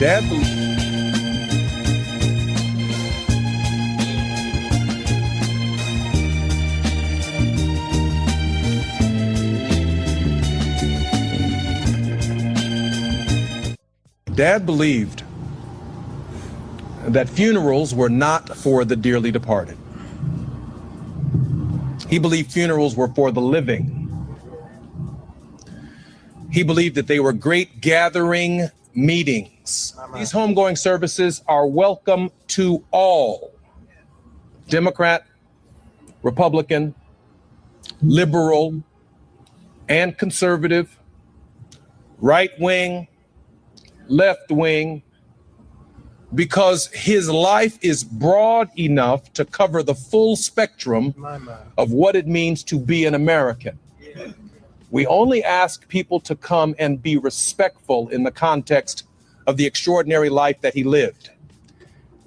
Dad believed that funerals were not for the dearly departed. He believed funerals were for the living. He believed that they were great gathering meetings. These homegoing services are welcome to all, Democrat, Republican, liberal, and conservative, right wing, left wing, because his life is broad enough to cover the full spectrum of what it means to be an American. We only ask people to come and be respectful in the context of the extraordinary life that he lived.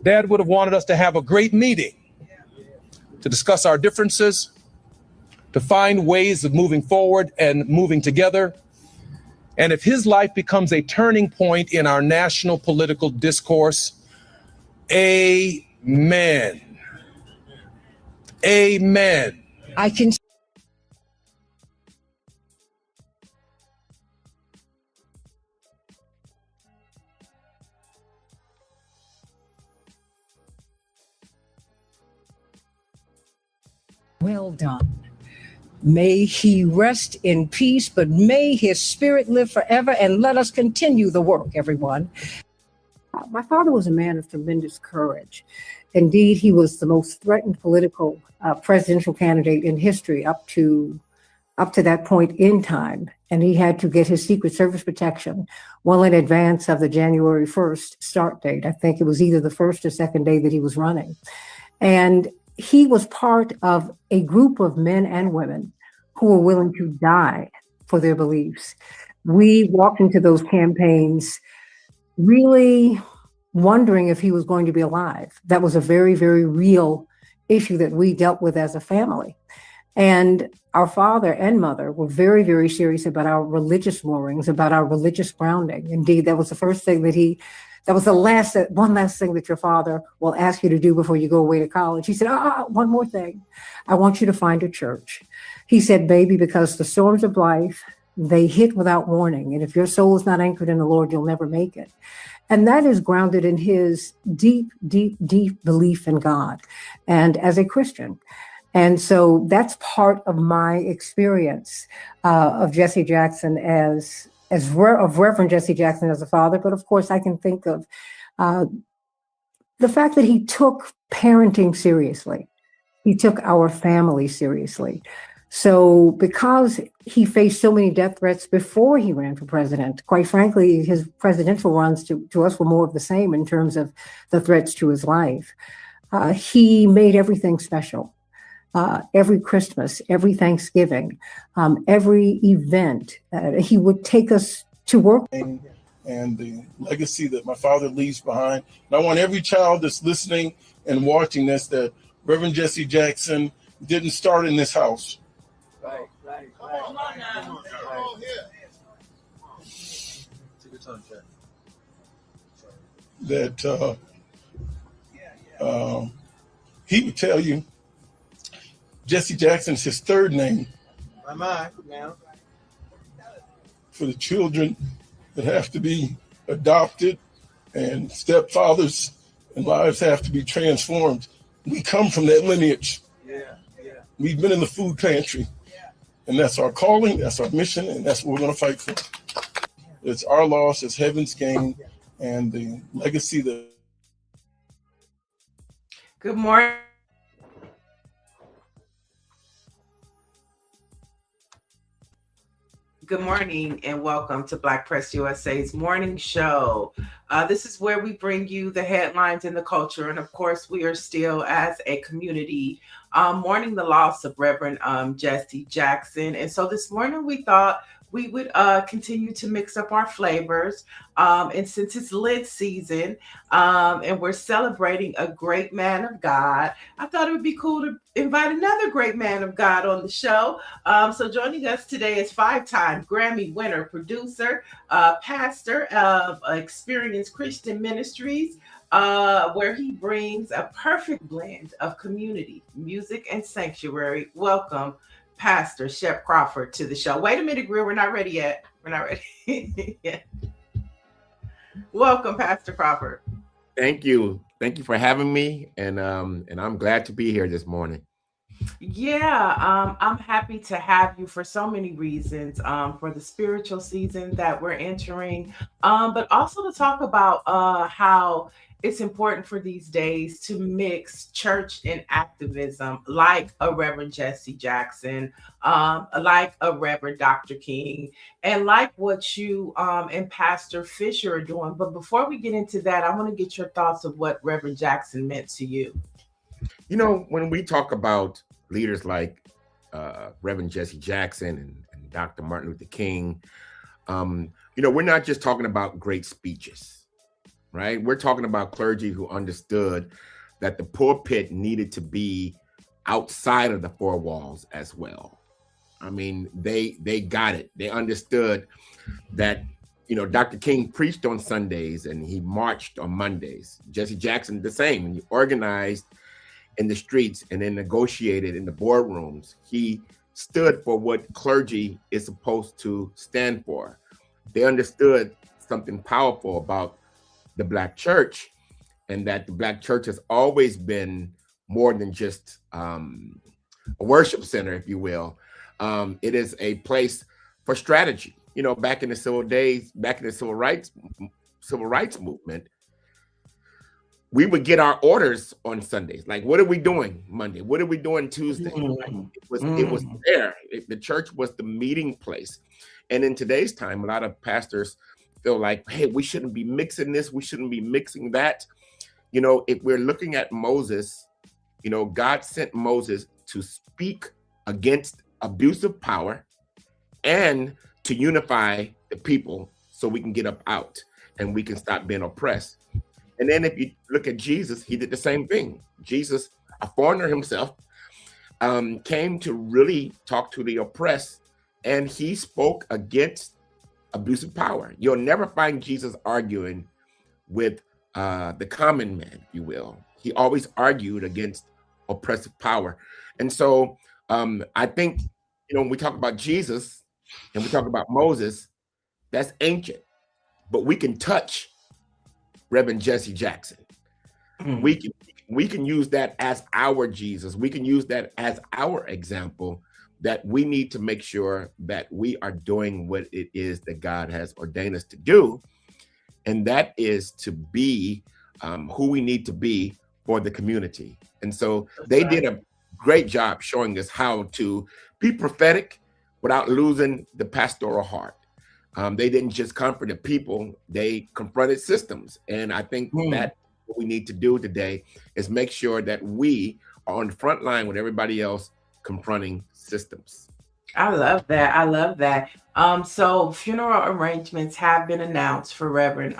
Dad would have wanted us to have a great meeting to discuss our differences, to find ways of moving forward and moving together. And if his life becomes a turning point in our national political discourse, amen. Amen. I can. Well done. May he rest in peace, but may his spirit live forever, and let us continue the work, everyone. My father was a man of tremendous courage. Indeed, he was the most threatened political presidential candidate in history up to that point in time. And he had to get his Secret Service protection well in advance of the January 1st start date. I think it was either the first or second day that he was running. And he was part of a group of men and women who were willing to die for their beliefs. We walked into those campaigns really wondering if he was going to be alive. That was a very, very real issue that we dealt with as a family. And our father and mother were very, very serious about our religious moorings, about our religious grounding. Indeed, that was the first thing that was one last thing that your father will ask you to do before you go away to college. He said, one more thing. I want you to find a church. He said, baby, because the storms of life, they hit without warning. And if your soul is not anchored in the Lord, you'll never make it. And that is grounded in his deep, deep, deep belief in God and as a Christian. And so that's part of my experience of Jesse Jackson of Reverend Jesse Jackson as a father. But of course, I can think of the fact that he took parenting seriously. He took our family seriously. So because he faced so many death threats before he ran for president, quite frankly, his presidential runs to us were more of the same in terms of the threats to his life. He made everything special. Every Christmas, every Thanksgiving, every event, he would take us to work. And the legacy that my father leaves behind. And I want every child that's listening and watching this, that Reverend Jesse Jackson didn't start in this house. Right. Come on now. Come on here. Take your time, Jack. That he would tell you Jesse Jackson's his third name. Now. For the children that have to be adopted and stepfathers and lives have to be transformed. We come from that lineage. Yeah. We've been in the food pantry. And that's our calling, that's our mission, and that's what we're going to fight for. It's our loss, it's heaven's gain, and the legacy that. Good morning. Good morning and welcome to Black Press USA's morning show. This is where we bring you the headlines and the culture. And of course, we are still as a community mourning the loss of Reverend Jesse Jackson. And so this morning we thought we would continue to mix up our flavors. And since it's lit season, and we're celebrating a great man of God, I thought it would be cool to invite another great man of God on the show. So joining us today is 5-time Grammy winner, producer, pastor of Experience Christian Ministries, where he brings a perfect blend of community, music, and sanctuary. Welcome, Pastor SHEP CRAWFORD, to the show. Wait a minute, Greer, we're not ready yet. We're not ready. Yeah. Welcome, Pastor CRAWFORD. Thank you. Thank you for having me. And I'm glad to be here this morning. Yeah, I'm happy to have you for so many reasons, for the spiritual season that we're entering, but also to talk about how it's important for these days to mix church and activism, like a Reverend Jesse Jackson, like a Reverend Dr. King, and like what you and Pastor Fisher are doing. But before we get into that, I want to get your thoughts of what Reverend Jackson meant to you. You know, when we talk about leaders like Reverend Jesse Jackson and Dr. Martin Luther King, you know, we're not just talking about great speeches, right? We're talking about clergy who understood that the pulpit needed to be outside of the four walls as well. I mean, they got it. They understood that, you know, Dr. King preached on Sundays and he marched on Mondays. Jesse Jackson, the same. And he organized in the streets and then negotiated in the boardrooms. He stood for what clergy is supposed to stand for. They understood something powerful about the Black church, and that the Black church has always been more than just a worship center, if you will. It is a place for strategy. You know, back in the civil days, back in the civil rights movement, we would get our orders on Sundays. Like, what are we doing Monday? What are we doing Tuesday? Like, it was there. The church was the meeting place. And in today's time, a lot of pastors feel like, hey, we shouldn't be mixing this. We shouldn't be mixing that. You know, if we're looking at Moses, you know, God sent Moses to speak against abusive power and to unify the people so we can get up out and we can stop being oppressed. And then if you look at Jesus, he did the same thing. Jesus, a foreigner himself, came to really talk to the oppressed, and he spoke against abusive power. You'll never find Jesus arguing with the common man, if you will. He always argued against oppressive power. And so I think, you know, when we talk about Jesus and we talk about Moses, that's ancient, but we can touch Reverend Jesse Jackson. We can use that as our Jesus. We can use that as our example, that we need to make sure that we are doing what it is that God has ordained us to do. And that is to be who we need to be for the community. And so they did a great job showing us how to be prophetic without losing the pastoral heart. They didn't just comfort the people, they confronted systems. And I think that what we need to do today is make sure that we are on the front line with everybody else confronting systems. I love that. I love that. So funeral arrangements have been announced for Reverend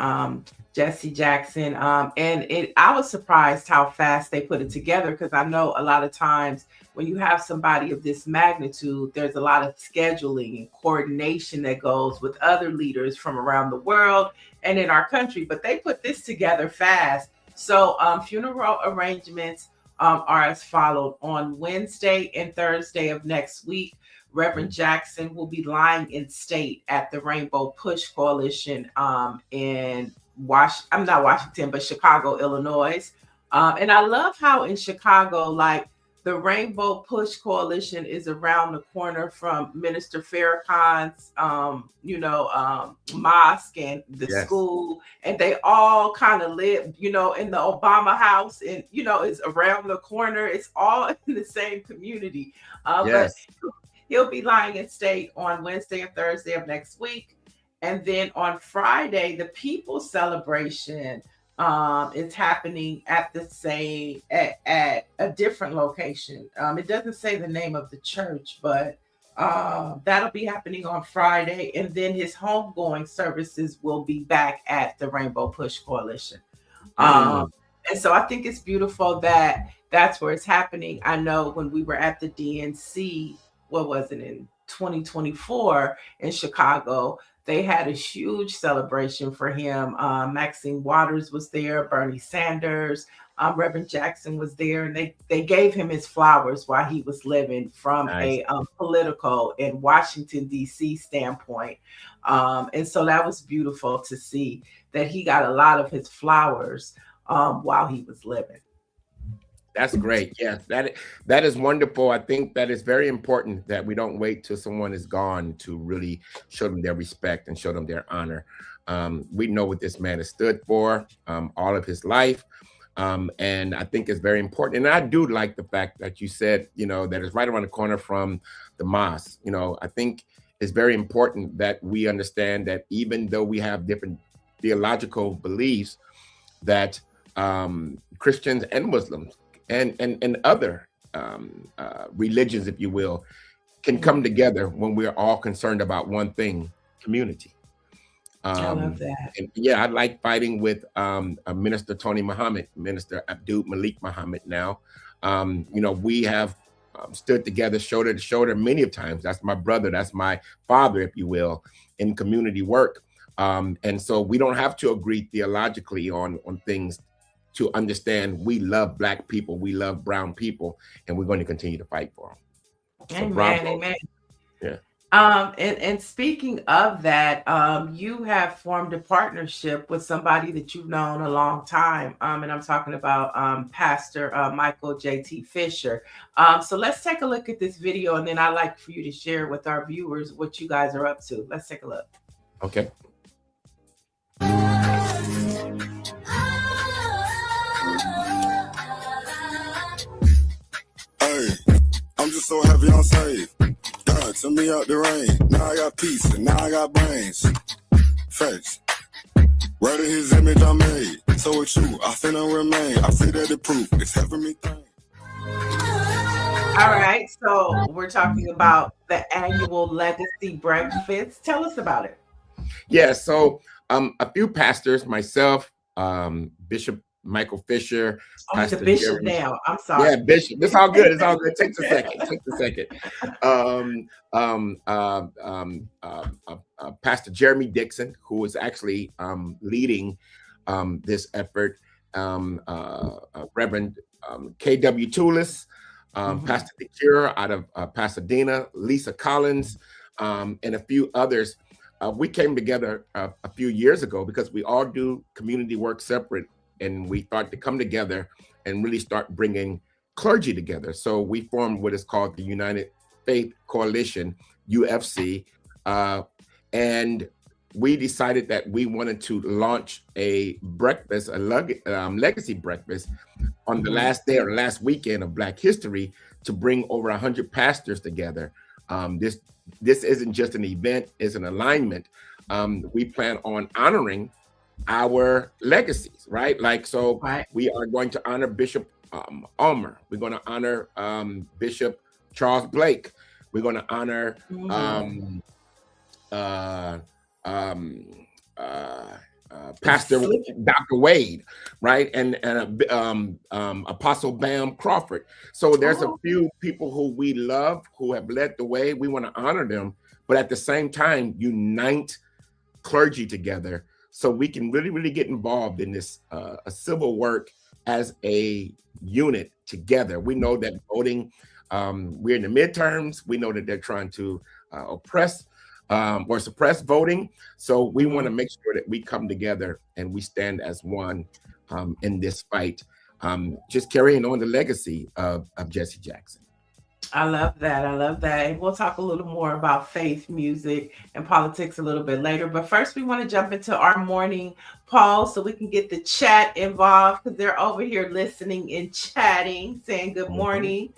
Jesse Jackson. And I was surprised how fast they put it together, because I know a lot of times when you have somebody of this magnitude, there's a lot of scheduling and coordination that goes with other leaders from around the world and in our country, but they put this together fast. So funeral arrangements are as followed. On Wednesday and Thursday of next week, Reverend Jackson will be lying in state at the Rainbow Push Coalition in not Washington, but Chicago, Illinois. And I love how in Chicago, like, the Rainbow Push Coalition is around the corner from Minister Farrakhan's, mosque and the school, and they all kind of live, you know, in the Obama house, and you know, it's around the corner. It's all in the same community. But he'll be lying in state on Wednesday and Thursday of next week. And then on Friday, the People's Celebration is happening at at a different location. It doesn't say the name of the church, but That'll be happening on Friday, and then his homegoing services will be back at the Rainbow Push Coalition. And so I think it's beautiful that that's where it's happening. I know when we were at the DNC, what was it, in 2024 in Chicago, they had a huge celebration for him. Maxine Waters was there, Bernie Sanders, Reverend Jackson was there, and they gave him his flowers while he was living from a political in Washington, D.C. standpoint. And so that was beautiful to see that he got a lot of his flowers while he was living. That's great. Yes, that is wonderful. I think that is very important that we don't wait till someone is gone to really show them their respect and show them their honor. We know what this man has stood for all of his life. And I think it's very important. And I do like the fact that you said, you know, that it's right around the corner from the mosque. You know, I think it's very important that we understand that even though we have different theological beliefs, that Christians and Muslims and other religions, if you will, can come together when we're all concerned about one thing: community. I love that. And yeah, I like fighting with Minister Tony Muhammad, Minister Abdul Malik Muhammad now. You know, we have stood together shoulder to shoulder many of times. That's my brother, that's my father, if you will, in community work. And so we don't have to agree theologically on things to understand we love Black people, we love brown people, and we're going to continue to fight for them. So, amen, bravo. amen. Yeah. And speaking of that, you have formed a partnership with somebody that you've known a long time. And I'm talking about Pastor Michael J.T. Fisher. So let's take a look at this video, and then I'd like for you to share with our viewers what you guys are up to. Let's take a look. Okay. Hey, I'm just so happy I'm saved. God took me out the rain. Now I got peace and now I got brains. Facts. Right in his image I made. So with you, I finna remain. I see that the proof is helping me think. All right, so we're talking about the annual Legacy Breakfast. Tell us about it. Yeah, so a few pastors, myself, Bishop Michael Fisher. Oh, he's a bishop now. I'm sorry. Yeah, bishop. It's all good. It's all good. Takes a second. Pastor Jeremy Dixon, who is actually leading this effort. Reverend K.W. Toulis, Pastor DeCure out of Pasadena, Lisa Collins, and a few others. We came together a few years ago because we all do community work separate, and we thought to come together and really start bringing clergy together. So we formed what is called the United Faith Coalition, UFC, and we decided that we wanted to launch a breakfast, a legacy breakfast on the last day or last weekend of Black History to bring over 100 pastors together. This isn't just an event, it's an alignment. We plan on honoring our legacies, right? Like, so we are going to honor Bishop Ulmer. We're going to honor Bishop Charles Blake. We're going to honor Pastor Dr. Wade, right? And Apostle Bam Crawford. So there's a few people who we love, who have led the way. We want to honor them, but at the same time, unite clergy together so we can really, really get involved in this a civil work as a unit together. We know that voting, we're in the midterms. We know that they're trying to oppress or suppress voting. So we want to make sure that we come together and we stand as one in this fight, just carrying on the legacy of Jesse Jackson. I love that. I love that. And we'll talk a little more about faith, music, and politics a little bit later. But first, we want to jump into our morning pause so we can get the chat involved, because they're over here listening and chatting, saying good morning.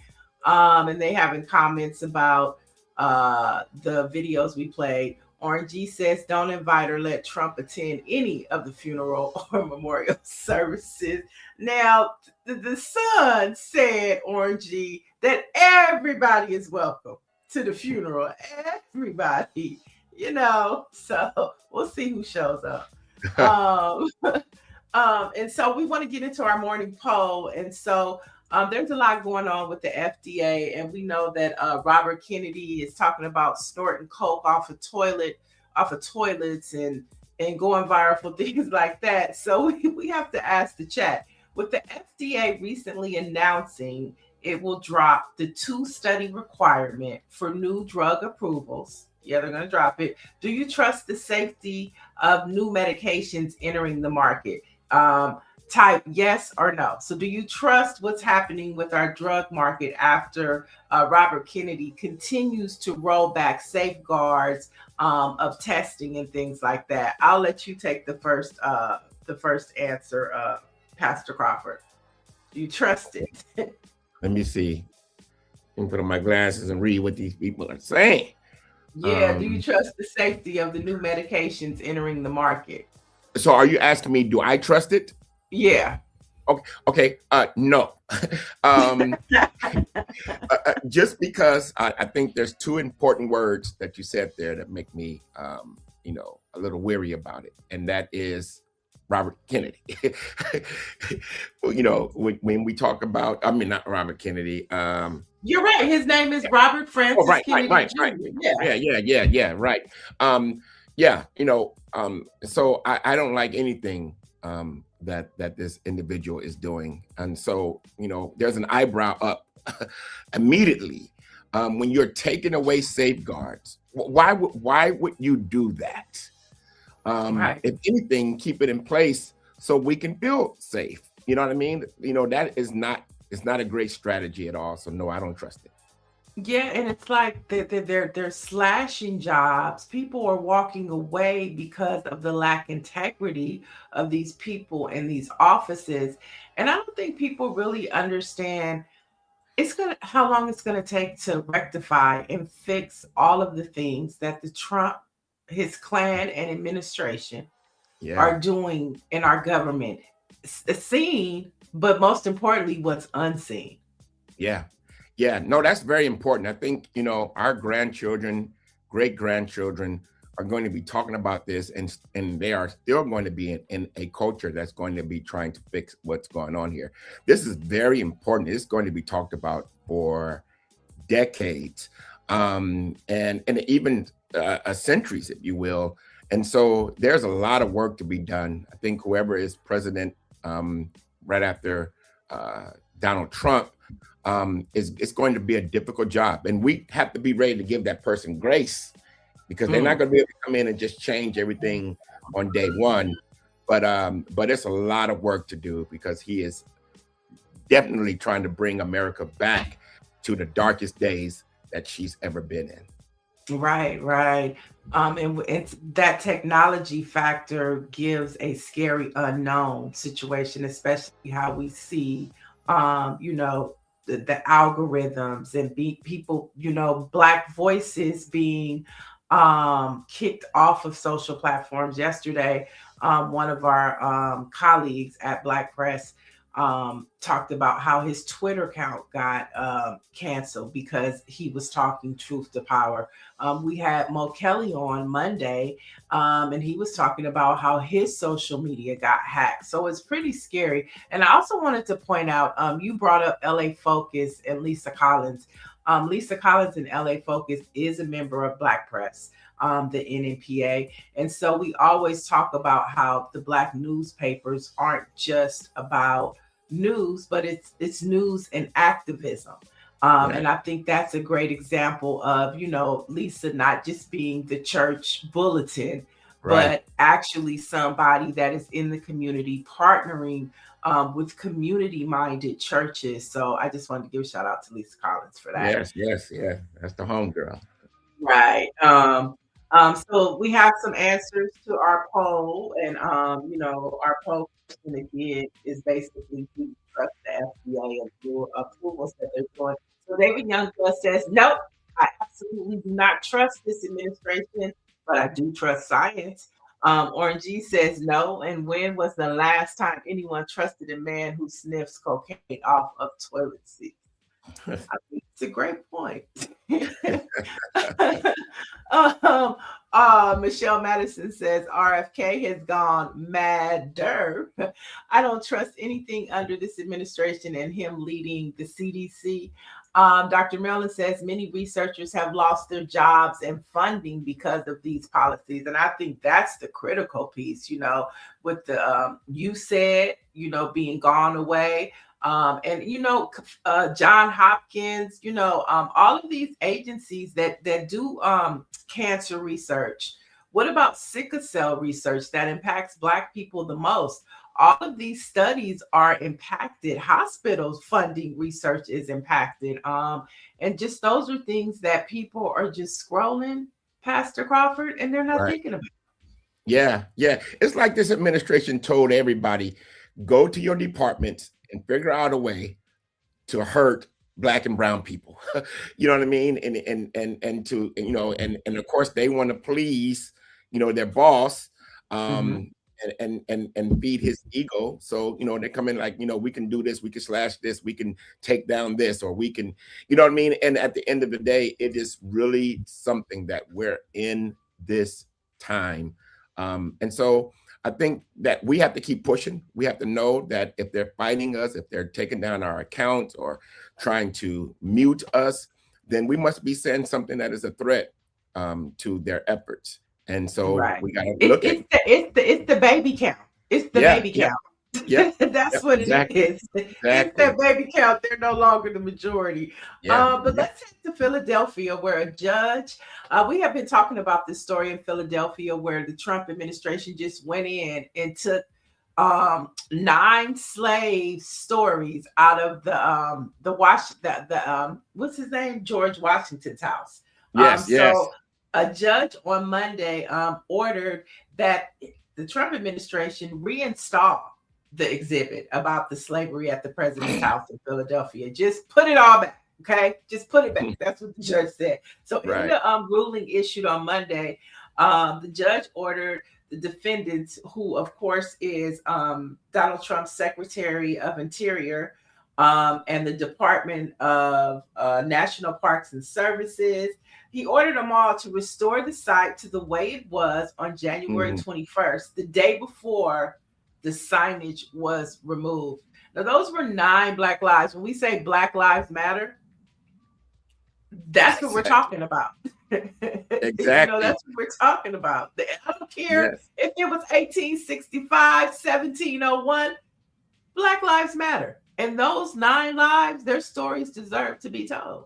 And they having comments about the videos we played. Orange G says, don't invite or let Trump attend any of the funeral or memorial services. Now, the Sun said, Orange G, that everybody is welcome to the funeral. Everybody, so we'll see who shows up. And so we want to get into our morning poll. And so there's a lot going on with the FDA, and we know that Robert Kennedy is talking about snorting coke off of toilets and going viral for things like that. So we have to ask the chat, with the FDA recently announcing it will drop the 2-study requirement for new drug approvals. Yeah, they're going to drop it. Do you trust the safety of new medications entering the market? Type yes or no. So do you trust what's happening with our drug market after Robert Kennedy continues to roll back safeguards of testing and things like that? I'll let you take the first answer, Pastor Crawford. Do you trust it? Let me see. Let me put on my glasses and read what these people are saying. Yeah, do you trust the safety of the new medications entering the market? So are you asking me, do I trust it? Yeah. Okay. No. Just because I think there's 2 important words that you said there that make me, a little weary about it. And that is Robert Kennedy. When we talk about, not Robert Kennedy. You're right. His name is Robert Francis Kennedy Jr. Yeah. Right. So I don't like anything that this individual is doing. And so, there's an eyebrow up immediately when you're taking away safeguards. Why would you do that? Right. If anything, keep it in place so we can feel safe. You know what I mean? That is not, it's not a great strategy at all. So no, I don't trust it. Yeah, and it's like they're slashing jobs. People are walking away because of the lack of integrity of these people in these offices. And I don't think people really understand how long it's gonna take to rectify and fix all of the things that the Trump, his clan, and administration are doing in our government. Seen, but most importantly, what's unseen. Yeah, no, that's very important. I think, our grandchildren, great-grandchildren are going to be talking about this, and they are still going to be in a culture that's going to be trying to fix what's going on here. This is very important. It's going to be talked about for decades, and even centuries, if you will. And so there's a lot of work to be done. I think whoever is president right after Donald Trump, it's going to be a difficult job, and we have to be ready to give that person grace, because they're not going to be able to come in and just change everything on day one. But it's a lot of work to do, because he is definitely trying to bring America back to the darkest days that she's ever been in. Right. And it's that technology factor gives a scary unknown situation, especially how we see, the algorithms and people, Black voices being kicked off of social platforms. Yesterday, one of our colleagues at BlackPress talked about how his Twitter account got canceled because he was talking truth to power. We had Mo Kelly on Monday, and he was talking about how his social media got hacked. So it's pretty scary. And I also wanted to point out, you brought up LA Focus and Lisa Collins. Lisa Collins in LA Focus is a member of BlackPress, the NNPA. And so we always talk about how the Black newspapers aren't just about news, but it's news and activism. And I think that's a great example of, Lisa not just being the church bulletin, but actually somebody that is in the community partnering with community-minded churches. So I just wanted to give a shout out to Lisa Collins for that. Yes. That's the homegirl. Right. So we have some answers to our poll, and our poll question again is basically, do you trust the FDA and approvals that they're doing? So David Youngblood says, nope, I absolutely do not trust this administration, but I do trust science. Orange G says no. And when was the last time anyone trusted a man who sniffs cocaine off of toilet seats? I think it's a great point. Michelle Madison says RFK has gone madder. I don't trust anything under this administration and him leading the CDC. Dr. Mellon says many researchers have lost their jobs and funding because of these policies. And I think that's the critical piece, with the you said, being gone away. And John Hopkins, all of these agencies that do cancer research. What about sickle cell research that impacts Black people the most? All of these studies are impacted. Hospitals funding research is impacted. And just those are things that people are just scrolling, Pastor Crawford, and they're not thinking about. Yeah. It's like this administration told everybody, go to your departments and figure out a way to hurt Black and brown people. You know what I mean? And of course they want to please, their boss, and feed his ego. So, they come in like, we can do this, we can slash this, we can take down this, or we can, you know what I mean? And at the end of the day, it is really something that we're in this time. And so I think that we have to keep pushing. We have to know that if they're fighting us, if they're taking down our accounts or trying to mute us, then we must be saying something that is a threat to their efforts. And so we got to look at it's the baby count. It's the baby count. Yeah, that's what it is. It's that baby count. They're no longer the majority. But let's head to Philadelphia, where a judge, we have been talking about this story in Philadelphia, where the Trump administration just went in and took 9 slave stories out of the what's his name, George Washington's house. So a judge on Monday ordered that the Trump administration reinstall the exhibit about the slavery at the president's house in Philadelphia. Just put it all back, okay? Just put it back. That's what the judge said. So in the ruling issued on Monday, the judge ordered the defendants, who of course is Donald Trump's Secretary of Interior and the Department of National Parks and Services. He ordered them all to restore the site to the way it was on January 21st, the day before the signage was removed. Now, those were 9 Black lives. When we say Black Lives Matter, that's what we're talking about. Exactly. That's what we're talking about. I don't care if it was 1865, 1701, Black Lives Matter. And those 9 lives, their stories deserve to be told.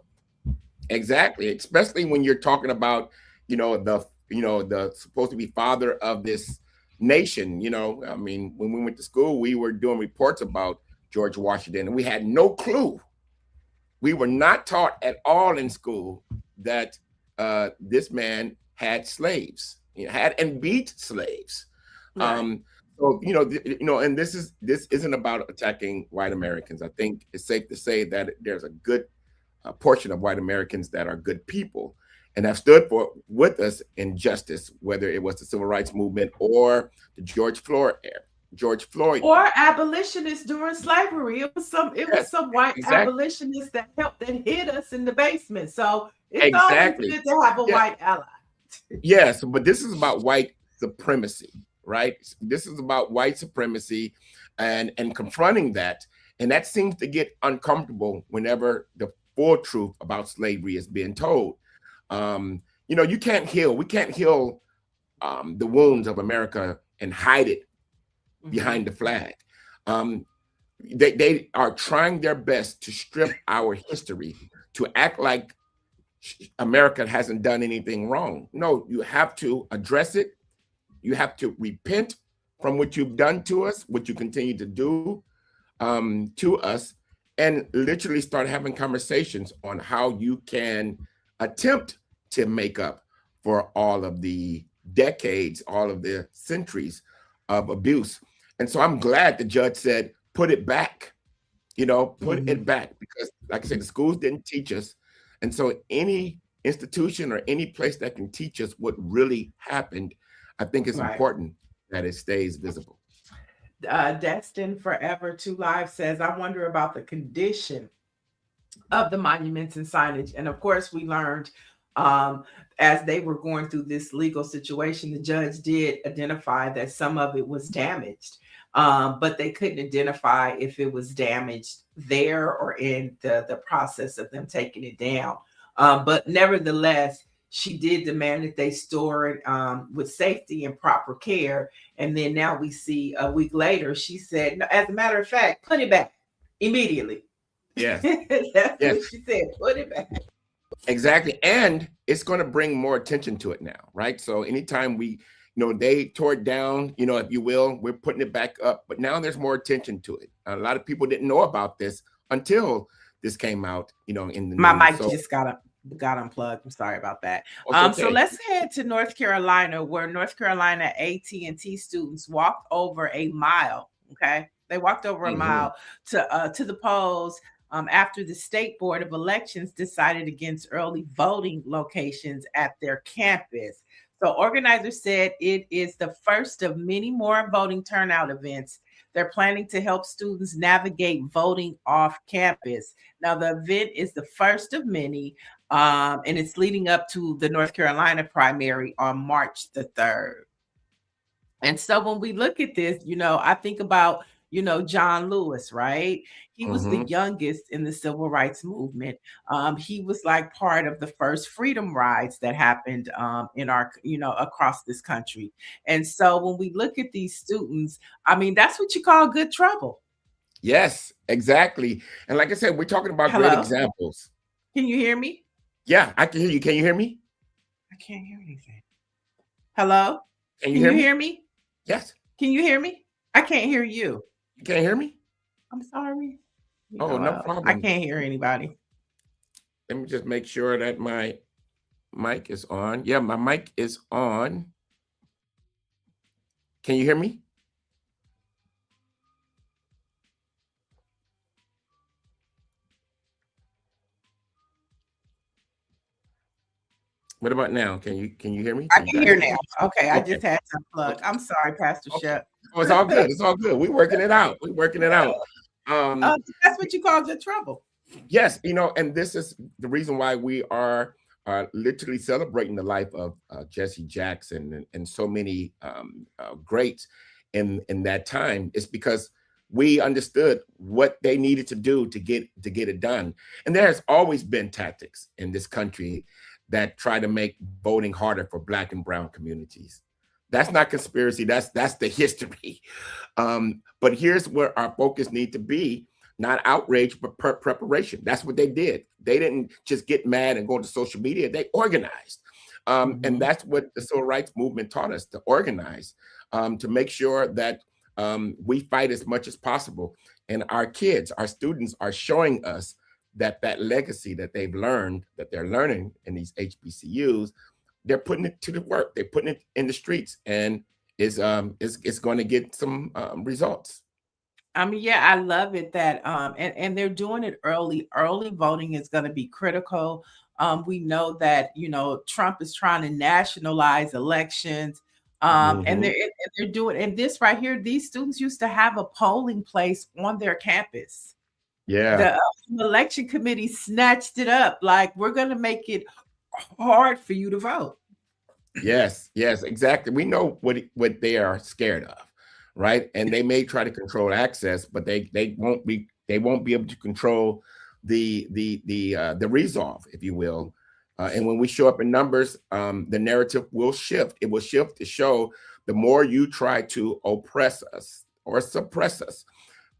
Exactly, especially when you're talking about, the supposed to be father of this nation. I mean, when we went to school, we were doing reports about George Washington, and we had no clue. We were not taught at all in school that this man had slaves, had and beat slaves. Right. And this isn't about attacking white Americans. I think it's safe to say that there's a good portion of white Americans that are good people and have stood with us in justice, whether it was the civil rights movement or the George Floyd or abolitionists during slavery. It was some white abolitionists that hid us in the basement. So it's always good to have a white ally. Yes, but this is about white supremacy, right? This is about white supremacy and confronting that. And that seems to get uncomfortable whenever the full truth about slavery is being told. We can't heal the wounds of America and hide it behind the flag. They are trying their best to strip our history, to act like America hasn't done anything wrong. No, you have to address it. You have to repent from what you've done to us, what you continue to do to us, and literally start having conversations on how you can attempt to make up for all of the decades, all of the centuries of abuse. And so I'm glad the judge said, put it back, put it back, because like I said, the schools didn't teach us. And so any institution or any place that can teach us what really happened, I think it's important that it stays visible. Destined Forever 2 Live says, I wonder about the condition of the monuments and signage. And of course, we learned As they were going through this legal situation, the judge did identify that some of it was damaged, but they couldn't identify if it was damaged there or in the process of them taking it down. But nevertheless, she did demand that they store it with safety and proper care. And then now we see a week later, she said, no, as a matter of fact, put it back immediately. Yes. That's Yes. what she said, put it back. Exactly. And it's going to bring more attention to it now, right? So anytime we, they tore it down, if you will, we're putting it back up. But now there's more attention to it. A lot of people didn't know about this until this came out, in the My news. mic just got unplugged. I'm sorry about that. Okay. So let's head to North Carolina, where North Carolina AT&T students walked over a mile. Okay, they walked over a mile to the polls after the State Board of Elections decided against early voting locations at their campus. So organizers said it is the first of many more voting turnout events. They're planning to help students navigate voting off campus. Now, the event is the first of many, and it's leading up to the North Carolina primary on March the 3rd. And so when we look at this, I think about, John Lewis, right? He was the youngest in the civil rights movement. He was like part of the first freedom rides that happened in our, across this country. And so when we look at these students, I mean, that's what you call good trouble. Yes, exactly. And like I said, we're talking about great examples. Can you hear me? Yeah, I can hear you. Can you hear me? I can't hear anything. Hello? Can you hear me? Yes. Can you hear me? I can't hear you. You can't hear me? I'm sorry. No problem. I can't hear anybody. Let me just make sure that my mic is on. Yeah, my mic is on. Can you hear me? What about now? Can you hear me? I can hear now. Okay, I just had to unplug. I'm sorry, Pastor Shep. Oh, it's all good. It's all good. We're working it out. That's what you call good trouble. Yes, and this is the reason why we are literally celebrating the life of Jesse Jackson and so many greats in that time. It's because we understood what they needed to do to get it done. And there has always been tactics in this country that try to make voting harder for Black and brown communities. That's not conspiracy. That's the history. But here's where our focus needs to be: not outrage, but preparation. That's what they did. They didn't just get mad and go to social media. They organized. And that's what the civil rights movement taught us, to organize, to make sure that we fight as much as possible. And our kids, our students are showing us that legacy that they've learned, that they're learning in these HBCUs, they're putting it to the work. They're putting it in the streets, and it's going to get some results. I mean, yeah, I love it that and they're doing it early. Early voting is going to be critical. We know that Trump is trying to nationalize elections, and they're doing. And this right here, these students used to have a polling place on their campus. Yeah, the election committee snatched it up. Like, we're going to make it hard for you to vote. Yes, exactly. We know what they are scared of, right? And they may try to control access, but they won't be able to control the resolve, if you will. And when we show up in numbers, the narrative will shift. It will shift to show the more you try to oppress us or suppress us,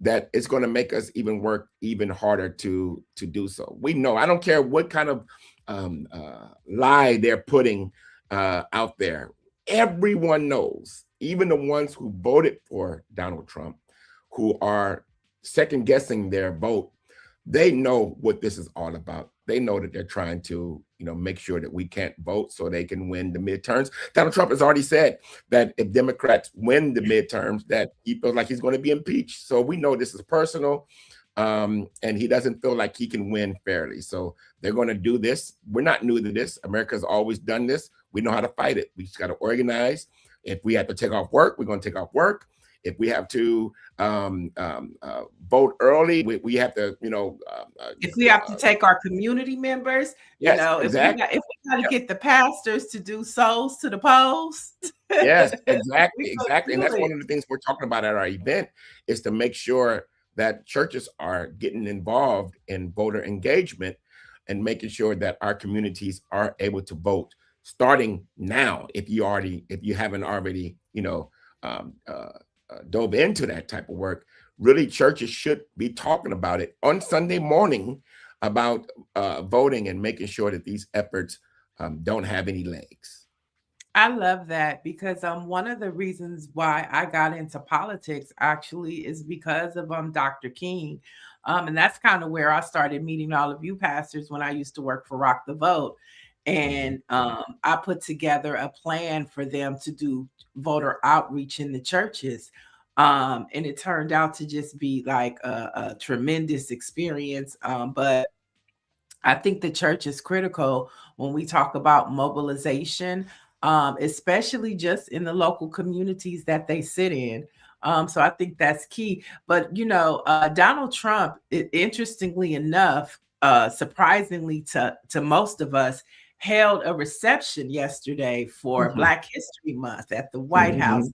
that it's going to make us work even harder to do so. We know. I don't care what kind of lie they're putting out there. Everyone knows, even the ones who voted for Donald Trump, who are second guessing their vote, they know what this is all about. They know that they're trying to, make sure that we can't vote so they can win the midterms. Donald Trump has already said that if Democrats win the midterms, that he feels like he's going to be impeached. So we know this is personal, and he doesn't feel like he can win fairly. So they're going to do this. We're not new to this. America's always done this. We know how to fight it. We just got to organize. If we have to take off work, we're going to take off work. if we have to vote early, we have to, if we have to take our community members, yes, exactly. If we got to get the pastors to do souls to the polls. Yes, exactly. And that's one of the things we're talking about at our event, is to make sure that churches are getting involved in voter engagement and making sure that our communities are able to vote starting now. If you haven't already, dove into that type of work, really churches should be talking about it on Sunday morning about voting and making sure that these efforts don't have any legs. I love that, because one of the reasons why I got into politics actually is because of Dr. King. And that's kind of where I started meeting all of you pastors when I used to work for Rock the Vote. And I put together a plan for them to do voter outreach in the churches. And it turned out to just be like a tremendous experience. But I think the church is critical when we talk about mobilization, especially just in the local communities that they sit in. So I think that's key. But, Donald Trump, interestingly enough, surprisingly to most of us, held a reception yesterday for Black History Month at the White House.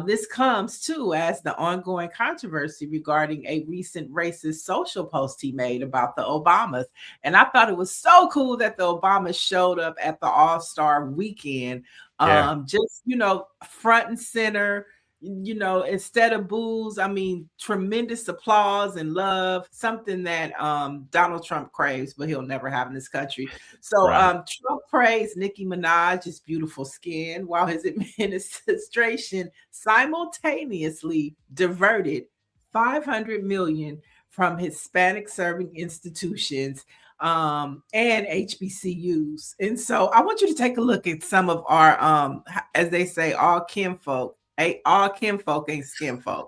This comes too as the ongoing controversy regarding a recent racist social post he made about the Obamas. And I thought it was so cool that the Obamas showed up at the All-Star weekend, just, front and center, instead of booze. I mean, tremendous applause and love, something that Donald Trump craves, but he'll never have in this country. So Trump praised Nicki Minaj's beautiful skin, while his administration simultaneously diverted $500 million from Hispanic serving institutions and HBCUs. And so I want you to take a look at some of our, as they say, all kinfolk. All kinfolk ain't skinfolk.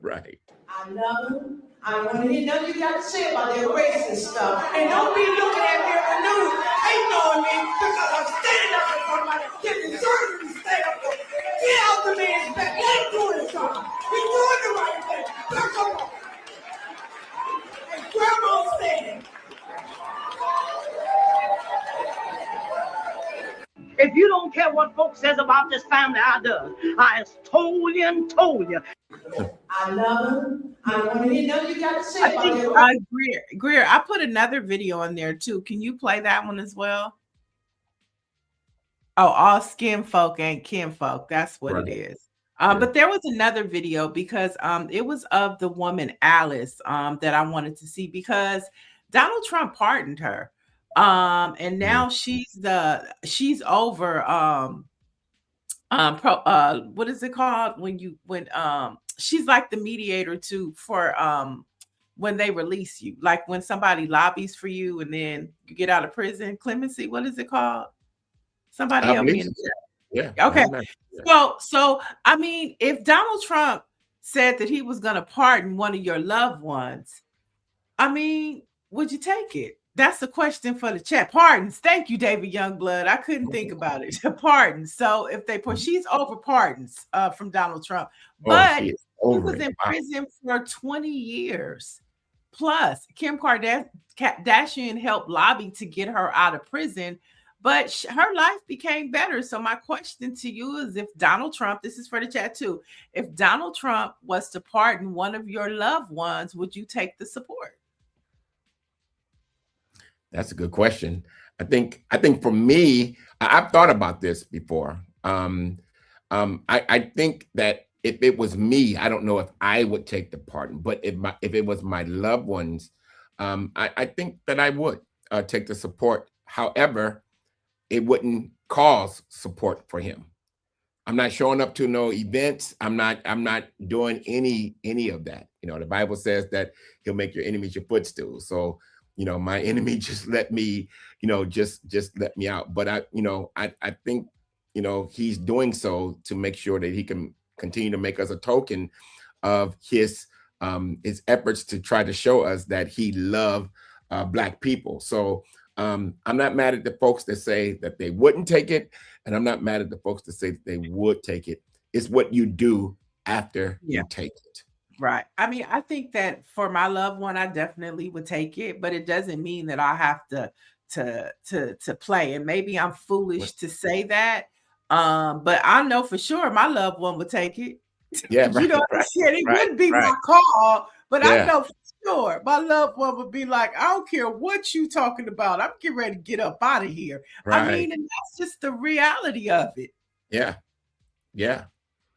Right. I love them. I want to hear nothing you got to say about their racist stuff. And don't be looking at me on the news hating on me because I'm standing up in front of my kid deserves to stand up there. Get out the man's back. Let him do his job. He's doing the right thing. Back on. And Grandma's saying, if you don't care what folks says about this family, I does. I told you and told you. I love them. I want to hear nothing you got to say about it. Greer, I put another video on there too. Can you play that one as well? Oh, all skin folk ain't kinfolk. That's what it is. But there was another video because it was of the woman Alice that I wanted to see, because Donald Trump pardoned her. And now she's over what is it called when she's like the mediator for when they release you, like when somebody lobbies for you and then you get out of prison. Clemency, what is it called? Somebody help me. Okay. So I mean, if Donald Trump said that he was going to pardon one of your loved ones, I mean, would you take it? That's the question for the chat. Pardons. Thank you, David Youngblood. I couldn't think about it. Pardons. So if she's over pardons from Donald Trump, but he was in prison for 20 years. Plus, Kim Kardashian helped lobby to get her out of prison, but her life became better. So my question to you is, if Donald Trump, this is for the chat too, if Donald Trump was to pardon one of your loved ones, would you take the support? That's a good question. I think for me, I've thought about this before. I think that if it was me, I don't know if I would take the pardon, but if it was my loved ones, I think that I would take the support. However, it wouldn't cause support for him. I'm not showing up to no events. I'm not doing any of that. The Bible says that he'll make your enemies your footstool. So my enemy just let me, just let me out. But I think, he's doing so to make sure that he can continue to make us a token of his efforts to try to show us that he loved Black people. So I'm not mad at the folks that say that they wouldn't take it, and I'm not mad at the folks that say that they would take it. It's what you do after you take it. Right. I mean, I think that for my loved one, I definitely would take it, but it doesn't mean that I have to play. And maybe I'm foolish to say that. But I know for sure my loved one would take it. Yeah, right, You know what I'm saying? It wouldn't be my call, but I know for sure my loved one would be like, I don't care what you talking about. I'm getting ready to get up out of here. Right. I mean, and that's just the reality of it. Yeah. Yeah.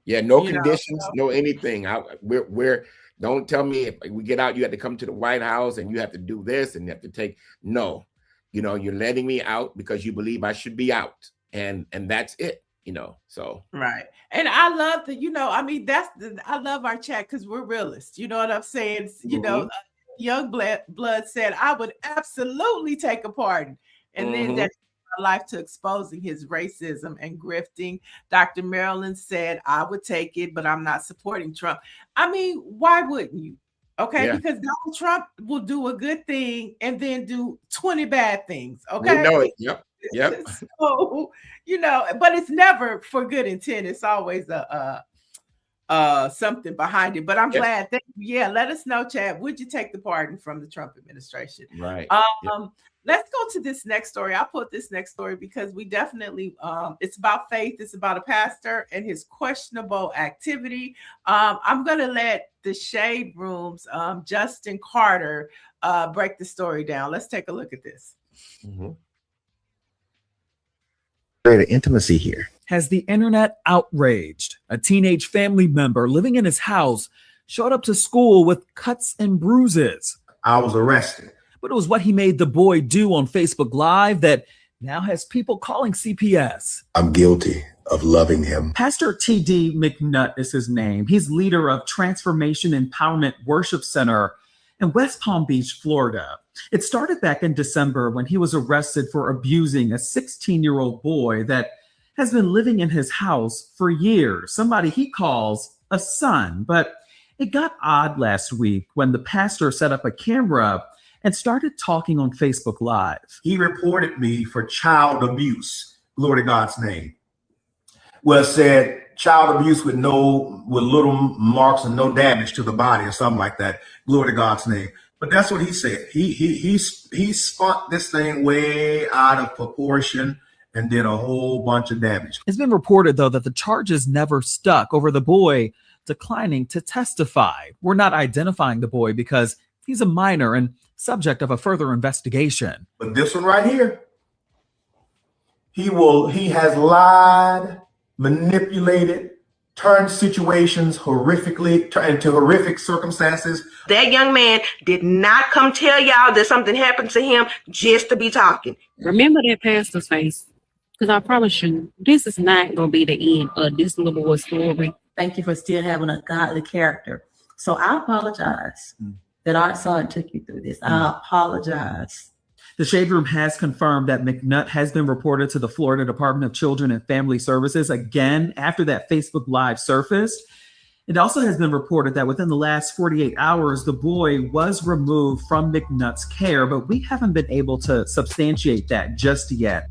Yeah. No conditions, no anything. We're don't tell me if we get out, you have to come to the White House and you have to do this and you have to take. No, you're letting me out because you believe I should be out. And that's it. So right. And I love that, I mean, I love our chat because we're realists. You know what I'm saying? Young blood said, I would absolutely take a pardon. And then that my life to exposing his racism and grifting. Dr. Marilyn said, I would take it, but I'm not supporting Trump. I mean, why wouldn't you? Okay, because Donald Trump will do a good thing and then do 20 bad things. Okay. We know it. Yep. So, but it's never for good intent. It's always something behind it. But I'm glad that let us know, Chad. Would you take the pardon from the Trump administration? Right. Let's go to this next story. I put this next story because we definitely it's about faith. It's about a pastor and his questionable activity. I'm gonna let the Shade Room's Justin Carter break the story down. Let's take a look at this. Greater intimacy here. Has the internet outraged? A teenage family member living in his house showed up to school with cuts and bruises. I was arrested. But it was what he made the boy do on Facebook Live that now has people calling CPS. I'm guilty of loving him. Pastor T.D. McNutt is his name. He's leader of Transformation Empowerment Worship Center in West Palm Beach, Florida. It started back in December when he was arrested for abusing a 16-year-old boy that has been living in his house for years, somebody he calls a son. But it got odd last week when the pastor set up a camera and started talking on Facebook Live. He reported me for child abuse. Glory to God's name. Well, it said child abuse with little marks and no damage to the body or something like that. Glory to God's name. But that's what he said. He spun this thing way out of proportion and did a whole bunch of damage. It's been reported, though, that the charges never stuck over the boy declining to testify. We're not identifying the boy because he's a minor and subject of a further investigation. But this one right here, he has lied, manipulated, turned situations into horrific circumstances. That young man did not come tell y'all that something happened to him just to be talking. Remember that pastor's face, because I promise you, this is not going to be the end of this little boy's story. Thank you for still having a godly character. So I apologize that our son took you through this. I apologize. The Shade Room has confirmed that McNutt has been reported to the Florida Department of Children and Family Services again after that Facebook Live surfaced. It also has been reported that within the last 48 hours, the boy was removed from McNutt's care, but we haven't been able to substantiate that just yet.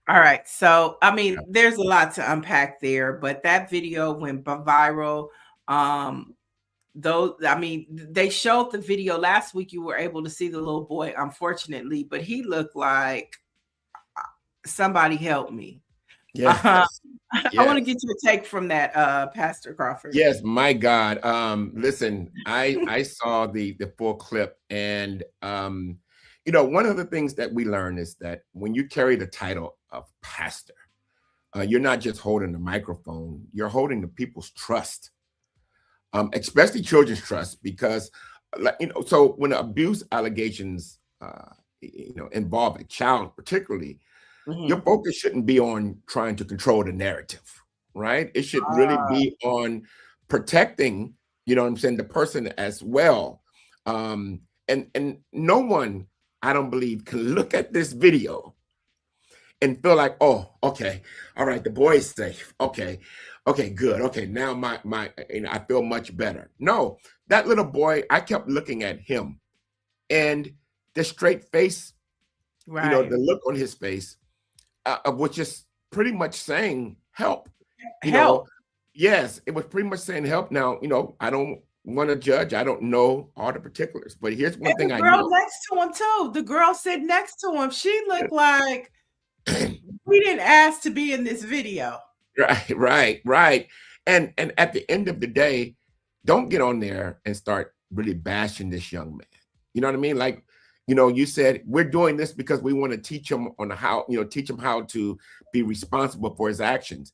All right. So, I mean, there's a lot to unpack there, but that video went viral. They showed the video last week. You were able to see the little boy, unfortunately, but he looked like somebody help me. Yes. I want to get you a take from that, Pastor Crawford. Yes, my God. Listen, I saw the full clip, and one of the things that we learn is that when you carry the title of pastor, you're not just holding the microphone, you're holding the people's trust. Especially children's trust, because so when abuse allegations involve a child particularly, your focus shouldn't be on trying to control the narrative, right? It should really be on protecting, the person as well. And no one, I don't believe, can look at this video and feel like, oh, okay, all right, the boy is safe. Okay, good. Okay, now I feel much better. No, that little boy, I kept looking at him, and the straight face, the look on his face, of which is pretty much saying help. you Help. know, yes, it was pretty much saying help. Now, I don't want to judge. I don't know all the particulars, but here's one thing The I girl know. next to him too. The girl sitting next to him. She looked like we didn't ask to be in this video. Right. And at the end of the day, don't get on there and start really bashing this young man. You know what I mean? Like, you said we're doing this because we want to teach him teach him how to be responsible for his actions.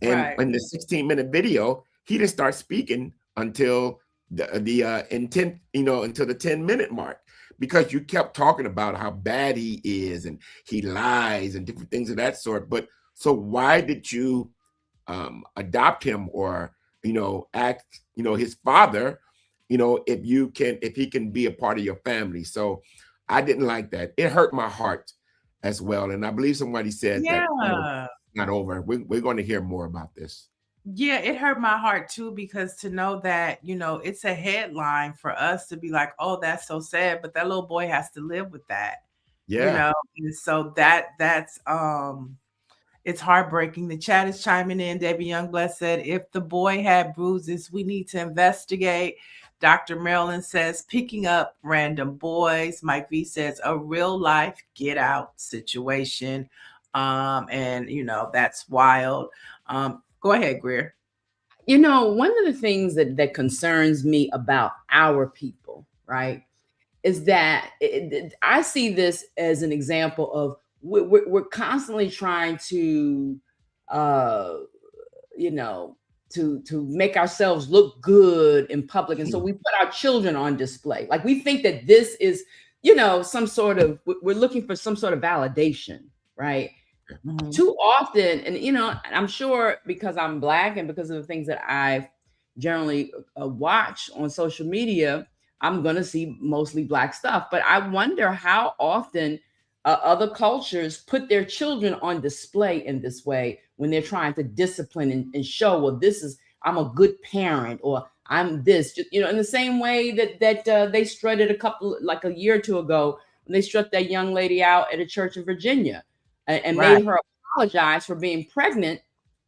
And in the 16-minute video, he didn't start speaking until the intent, until the 10-minute mark, because you kept talking about how bad he is and he lies and different things of that sort. But so why did you adopt him or act his father, if he can be a part of your family? So I didn't like that. It hurt my heart as well. And I believe somebody said that it's not over. We're going to hear more about this. Yeah, it hurt my heart too, because to know that, it's a headline for us to be like, oh, that's so sad, but that little boy has to live with that. Yeah. And so that's it's heartbreaking. The chat is chiming in. Debbie Youngblood said, if the boy had bruises, we need to investigate. Dr. Marilyn says, picking up random boys. Mike V says, a real life get out situation. And that's wild. Go ahead, Greer. One of the things that concerns me about our people, right, is that I see this as an example of we're constantly trying to, to make ourselves look good in public. And so we put our children on display. Like we think that this is, some sort of, we're looking for some sort of validation, right? Mm-hmm. Too often, and I'm sure because I'm Black and because of the things that I've generally watch on social media, I'm going to see mostly Black stuff. But I wonder how often other cultures put their children on display in this way when they're trying to discipline and show, well, I'm a good parent, or I'm this, in the same way that they strutted a year or two ago, when they strut that young lady out at a church in Virginia. And made her apologize for being pregnant,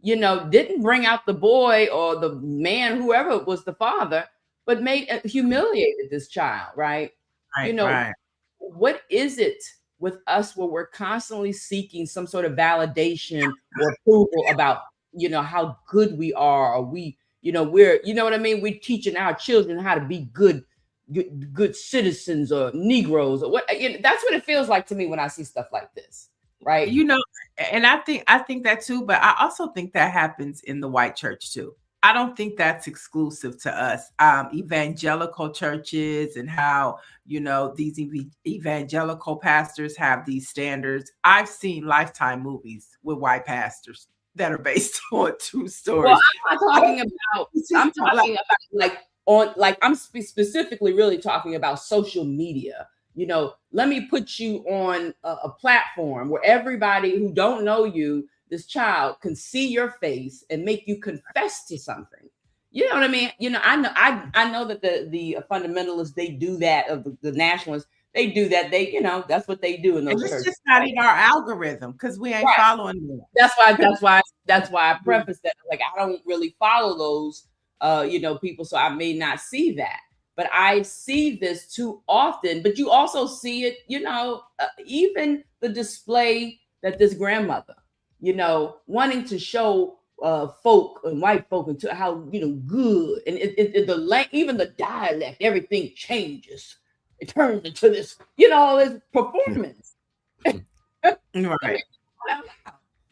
didn't bring out the boy or the man, whoever was the father, but humiliated this child, right? What is it with us where we're constantly seeking some sort of validation or approval about, how good we are, or we're, what I mean? We're teaching our children how to be good citizens or Negroes or what, that's what it feels like to me when I see stuff like this. Right. And I think that too, but I also think that happens in the white church too. I don't think that's exclusive to us. Evangelical churches and how, these evangelical pastors have these standards. I've seen Lifetime movies with white pastors that are based on true stories. Well, I'm talking about I'm specifically really talking about social media. Let me put you on a platform where everybody who don't know you, this child, can see your face and make you confess to something. You know what I mean? I know that the fundamentalists, they do that, of the nationalists, they do that. They, that's what they do in those churches. It's just not in our algorithm because we ain't following them. That's why I preface that. Like, I don't really follow those, people, so I may not see that. But I see this too often. But you also see it, even the display that this grandmother, wanting to show folk and white folk into how, good. And even the dialect, everything changes. It turns into this, this performance. Right.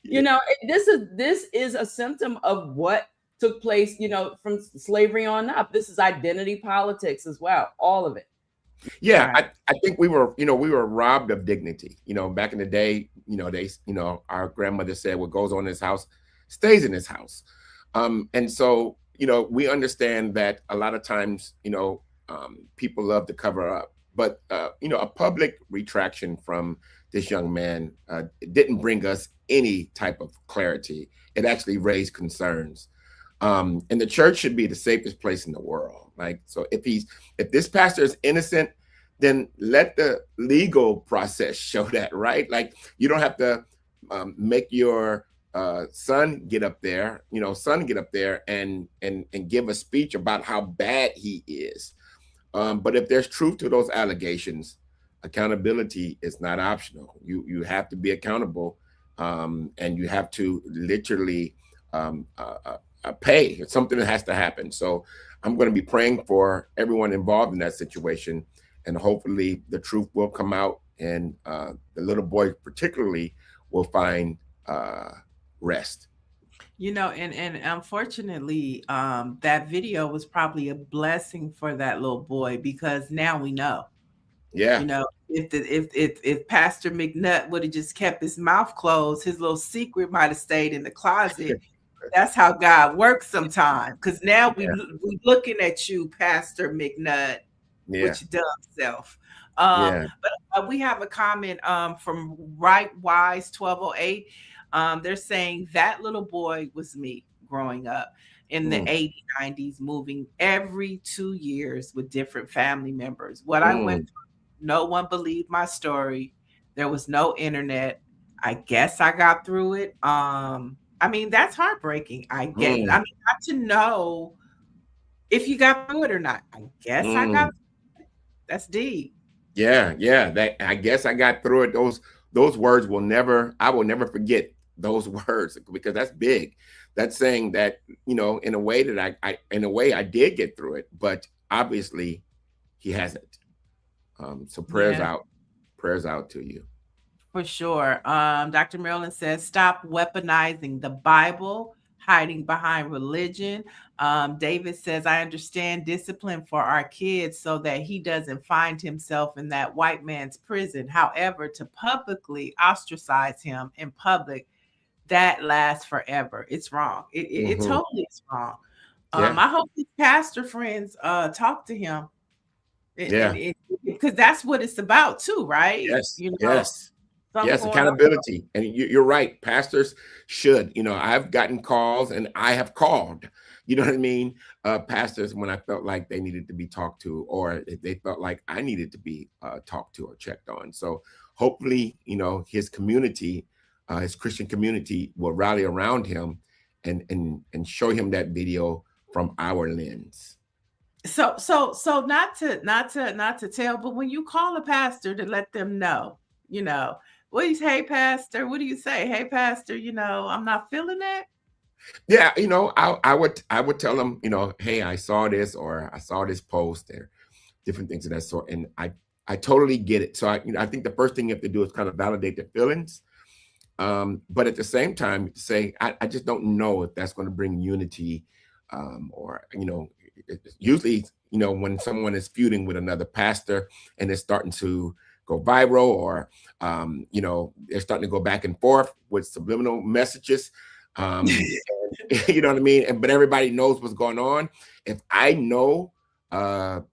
This is a symptom of what took place, from slavery on up. This is identity politics as well, all of it. Yeah, I think we were robbed of dignity. Back in the day, our grandmother said, what goes on in this house stays in this house. And so, we understand that a lot of times, people love to cover up. But, a public retraction from this young man didn't bring us any type of clarity. It actually raised concerns. And the church should be the safest place in the world. Like, so if this pastor is innocent, then let the legal process show that, right? Like, you don't have to make your son get up there, and give a speech about how bad he is. But if there's truth to those allegations, accountability is not optional. You have to be accountable, and you have to literally pay. It's something that has to happen. So I'm going to be praying for everyone involved in that situation, and hopefully the truth will come out, and the little boy particularly will find rest. And unfortunately, that video was probably a blessing for that little boy, because now we know. Yeah. If Pastor McNutt would have just kept his mouth closed, his little secret might have stayed in the closet. That's how God works sometimes. Because now we looking at you, Pastor McNutt, with your dumb self. But we have a comment from Right Wise 1208. They're saying that little boy was me growing up in the 80s, 90s, moving every 2 years with different family members. What I went through, no one believed my story. There was no internet. I guess I got through it. I mean, that's heartbreaking. I guess. I mean, not to know if you got through it or not. I guess I got through it. That's deep. Yeah. That, I guess I got through it. Those words I will never forget those words, because that's big. That's saying that, in a way that I did get through it, but obviously he hasn't. So prayers out to you. For sure. Dr. Marilyn says, stop weaponizing the Bible, hiding behind religion. David says, I understand discipline for our kids so that he doesn't find himself in that white man's prison. However, to publicly ostracize him in public, that lasts forever. It's wrong. It totally is wrong. I hope his pastor friends talk to him. Because that's what it's about too, right? Yes. Yes, accountability. And you're right. Pastors should. I've gotten calls and I have called, you know what I mean? Pastors, when I felt like they needed to be talked to, or if they felt like I needed to be talked to or checked on. So hopefully, his community, his Christian community will rally around him and show him that video from our lens. So not to tell, but when you call a pastor to let them know, what do you say, hey, pastor? What do you say? Hey, pastor, I'm not feeling that. Yeah, I would tell them, hey, I saw this, or I saw this post, or different things of that sort. And I totally get it. So I think the first thing you have to do is kind of validate their feelings. But at the same time, say, I just don't know if that's going to bring unity, or, usually, when someone is feuding with another pastor and it's starting to go viral, or, they're starting to go back and forth with subliminal messages, you know what I mean? But everybody knows what's going on. If I know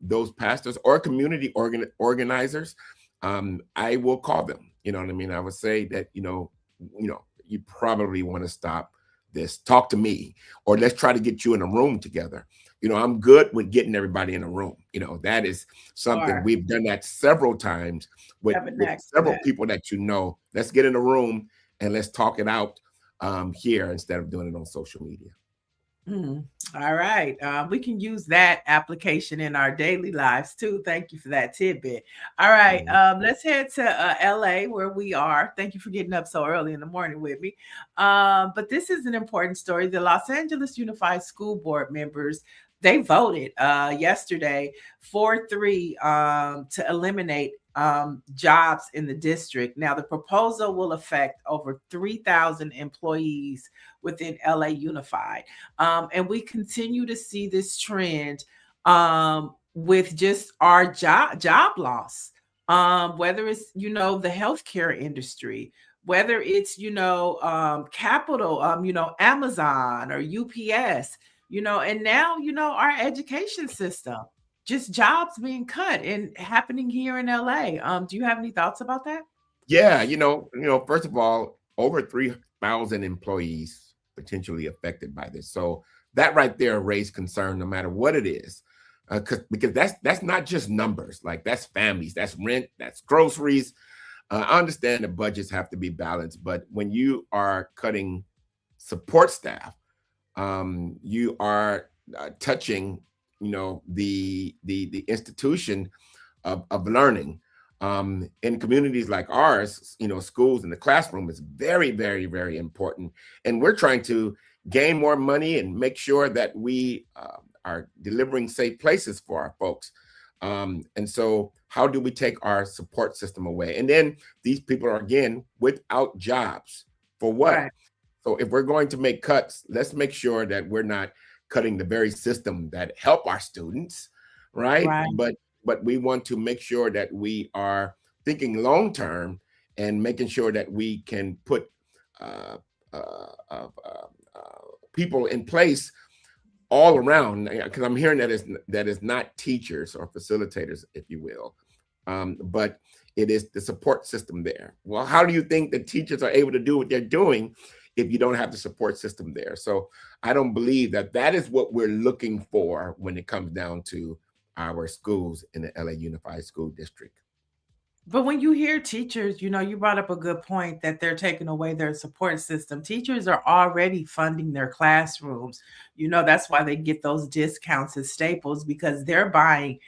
those pastors or community organizers, I will call them. You know what I mean? I would say that, you probably want to stop this. Talk to me, or let's try to get you in a room together. I'm good with getting everybody in a room. That is something we've done that several times with several people that let's get in a room and let's talk it out here instead of doing it on social media. All right. We can use that application in our daily lives too. Thank you for that tidbit. All right. Let's head to LA, where we are. Thank you for getting up so early in the morning with me. But this is an important story. The Los Angeles Unified School Board members, they voted yesterday 4-3 to eliminate jobs in the district. Now, the proposal will affect over 3,000 employees within LA Unified. And we continue to see this trend with just our job loss, whether it's, the healthcare industry, whether it's, capital, Amazon or UPS, and now, our education system. Just jobs being cut and happening here in LA. Do you have any thoughts about that? Yeah, first of all, over 3,000 employees potentially affected by this. So that right there raised concern, no matter what it is, because that's not just numbers. Like, that's families, that's rent, that's groceries. I understand the budgets have to be balanced, but when you are cutting support staff, you are touching, the institution of learning. In communities like ours, schools and the classroom is very, very, very important. And we're trying to gain more money and make sure that we are delivering safe places for our folks. And so how do we take our support system away? And then these people are, again, without jobs. For what? Right. So if we're going to make cuts, let's make sure that we're not cutting the very system that help our students, right? But we want to make sure that we are thinking long-term and making sure that we can put people in place all around, because I'm hearing that is not teachers or facilitators, if you will, but it is the support system there. Well, how do you think the teachers are able to do what they're doing if you don't have the support system there? So I don't believe that is what we're looking for when it comes down to our schools in the LA Unified School District. But when you hear teachers, you brought up a good point that they're taking away their support system. Teachers are already funding their classrooms. That's why they get those discounts at Staples, because they're buying,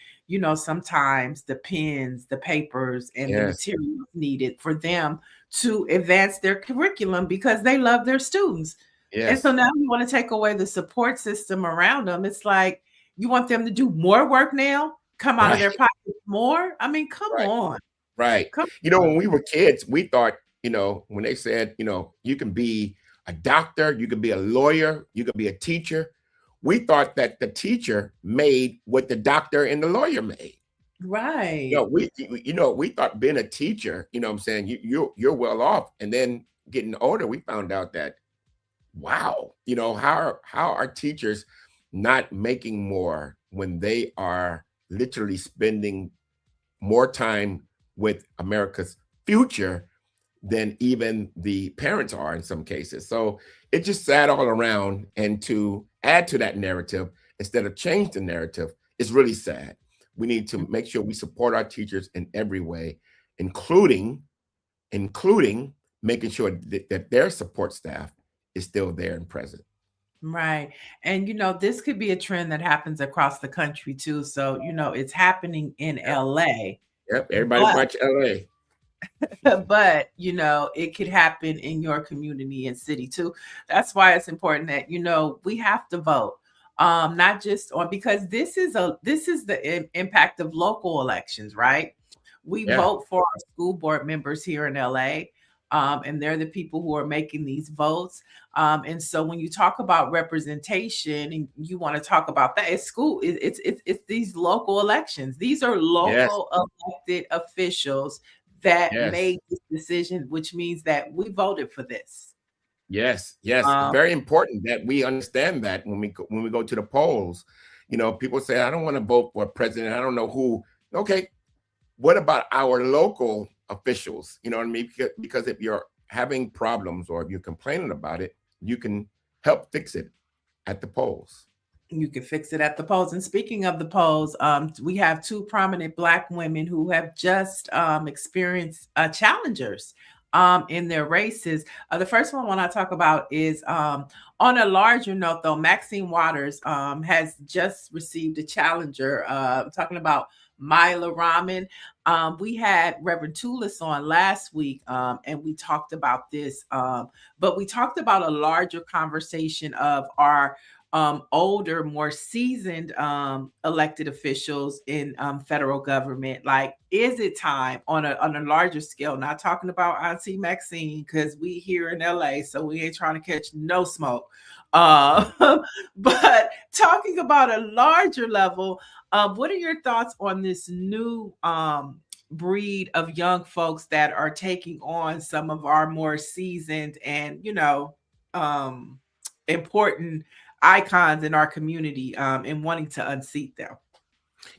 sometimes the pens, the papers, and the materials needed for them to advance their curriculum because they love their students. And so now you want to take away the support system around them. It's like, you want them to do more work now, come out of their pockets more? I mean, come on. Right. When we were kids, we thought, when they said, you can be a doctor, you can be a lawyer, you can be a teacher. We thought that the teacher made what the doctor and the lawyer made. Right. We thought being a teacher, I'm saying, you're well off. And then getting older, we found out that, wow, how are teachers not making more when they are literally spending more time with America's future than even the parents are in some cases. So it's just sad all around. And to add to that narrative, instead of change the narrative, is really sad. We need to make sure we support our teachers in every way, including making sure that their support staff is still there and present. Right. And, this could be a trend that happens across the country too. So, it's happening in LA. Yep. Everybody watch LA. But, it could happen in your community and city too. That's why it's important that, we have to vote. Not just on, because this is the impact of local elections, right? We vote for our school board members here in LA. And they're the people who are making these votes. And so when you talk about representation and you want to talk about that, it's these local elections. These are local elected officials that made this decision, which means that we voted for this. Yes. Very important that we understand that when we go to the polls. People say, I don't want to vote for a president. I don't know who. Okay, what about our local officials? You know what I mean? Because if you're having problems or if you're complaining about it, you can help fix it at the polls. You can fix it at the polls. And speaking of the polls, we have two prominent Black women who have just experienced challengers in their races. The first one I want to talk about is on a larger note, though. Maxine Waters has just received a challenger. Talking about Myla Rahman. We had Reverend Tulis on last week, and we talked about this, but we talked about a larger conversation of our older, more seasoned elected officials in federal government. Like, is it time on a larger scale? Not talking about Auntie Maxine, because we here in LA, so we ain't trying to catch no smoke. But talking about a larger level, what are your thoughts on this new breed of young folks that are taking on some of our more seasoned and, important icons in our community and wanting to unseat them?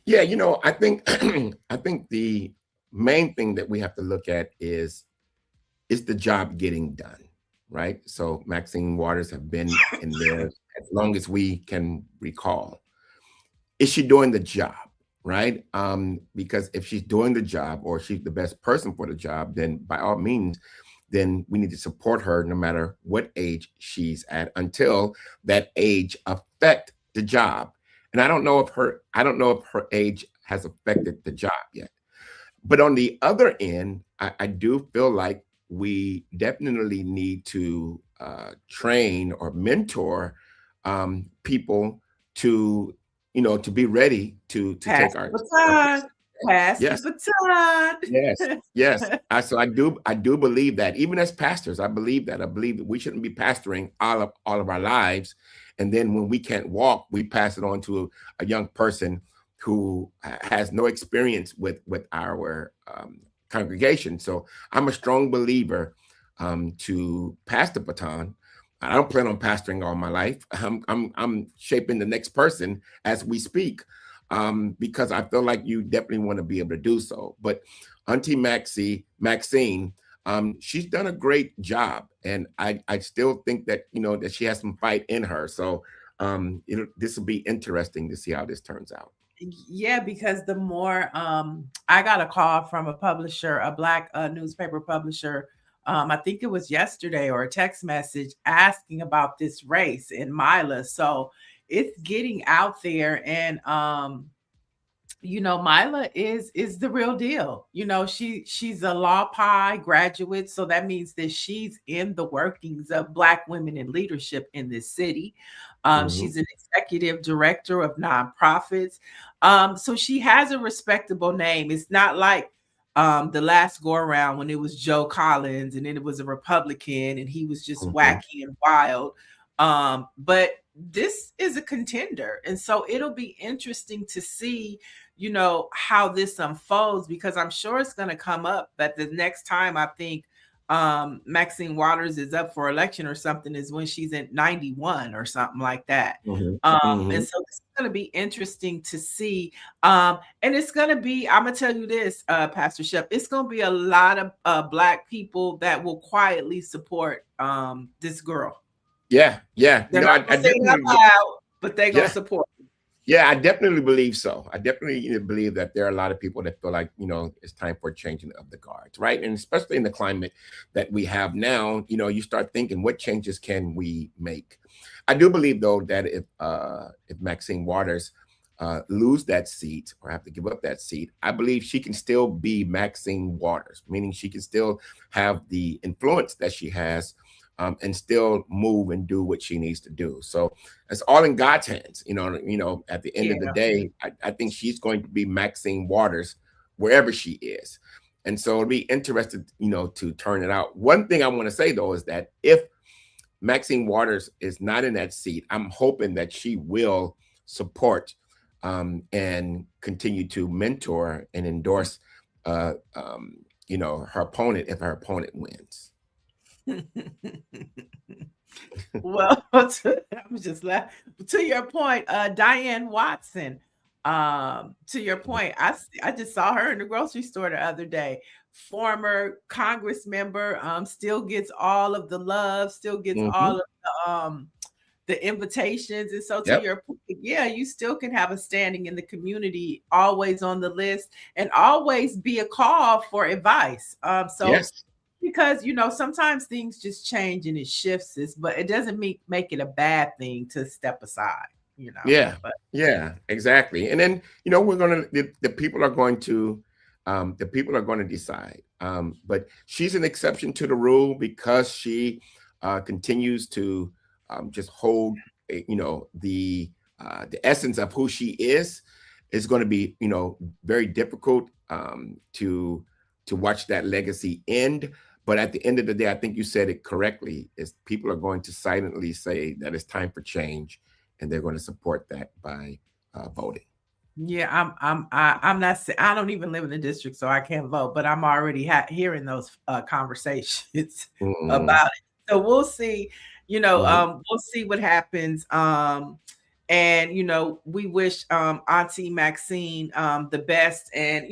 Yeah, I think the main thing that we have to look at is the job getting done, right? So Maxine Waters have been in there as long as we can recall. Is she doing the job, right? Because if she's doing the job or she's the best person for the job, then by all means, then we need to support her no matter what age she's at until that age affect the job. And I don't know if her age has affected the job yet. But on the other end, I do feel like we definitely need to train or mentor people to, to be ready to take our baton. Pass yes. the baton. Yes. So I do believe that. Even as pastors, I believe that. I believe that we shouldn't be pastoring all of our lives, and then when we can't walk, we pass it on to a young person who has no experience with our congregation. So I'm a strong believer to pass the baton. I don't plan on pastoring all my life. I'm shaping the next person as we speak, because I feel like you definitely want to be able to do so. But Auntie Maxine, she's done a great job, and I still think that that she has some fight in her. So this will be interesting to see how this turns out. Yeah, because the more I got a call from a publisher, a Black newspaper publisher, I think it was yesterday, or a text message asking about this race in Mila. So it's getting out there, and Mila is the real deal. She's a Law Pi graduate, so that means that she's in the workings of Black women in leadership in this city. She's an executive director of nonprofits. So she has a respectable name. It's not like the last go around when it was Joe Collins and then it was a Republican and he was just wacky and wild. But this is a contender. And so it'll be interesting to see, how this unfolds, because I'm sure it's going to come up that the next time I think Maxine Waters is up for election or something is when she's in 91 or something like that. And so it's going to be interesting to see. And it's going to be, I'm going to tell you this, Pastor Shep, it's going to be a lot of Black people that will quietly support this girl. Yeah. They're not going to say it out loud, but they're going to support. Yeah, I definitely believe so. I definitely believe that there are a lot of people that feel like, it's time for changing of the guards, right? And especially in the climate that we have now, you start thinking, what changes can we make? I do believe, though, that if Maxine Waters lose that seat or have to give up that seat, I believe she can still be Maxine Waters, meaning she can still have the influence that she has and still move and do what she needs to do. So it's all in God's hands. At the end of the day, I think she's going to be Maxine Waters wherever she is. And so it'll be interesting, to turn it out. One thing I want to say, though, is that if Maxine Waters is not in that seat, I'm hoping that she will support and continue to mentor and endorse, her opponent if her opponent wins. Well, I'm just laughing. To your point, Diane Watson, to your point, I just saw her in the grocery store the other day. Former Congress member, still gets all of the love, still gets all of the invitations. And so to your point, you still can have a standing in the community, always on the list, and always be a call for advice. Because sometimes things just change and it shifts us, but it doesn't make it a bad thing to step aside. Yeah, exactly. And then we're gonna the people are going to decide. But she's an exception to the rule because she continues to just hold the essence of who she is going to be very difficult to watch that legacy end. But at the end of the day, I think you said it correctly, is people are going to silently say that it's time for change, and they're going to support that by voting. Yeah, I'm not saying, I don't even live in the district, so I can't vote, but I'm already hearing those conversations about it. So we'll see, we'll see what happens. And, we wish Auntie Maxine the best. And,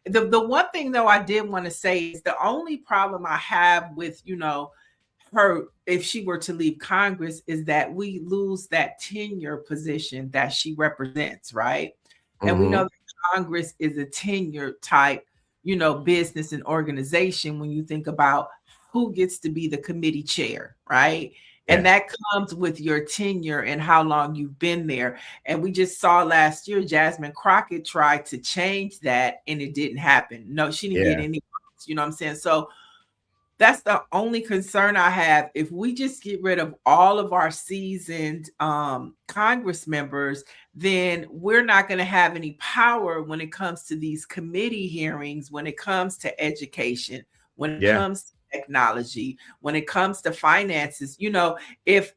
the one thing, though, I did want to say is the only problem I have with, her, if she were to leave Congress, is that we lose that tenure position that she represents, right? And we know that Congress is a tenure type, business and organization when you think about who gets to be the committee chair, right? And that comes with your tenure and how long you've been there. And we just saw last year, Jasmine Crockett tried to change that and it didn't happen. No, she didn't get any votes, you know what I'm saying? So that's the only concern I have. If we just get rid of all of our seasoned Congress members, then we're not going to have any power when it comes to these committee hearings, when it comes to education, when it comes to technology, when it comes to finances. You know, if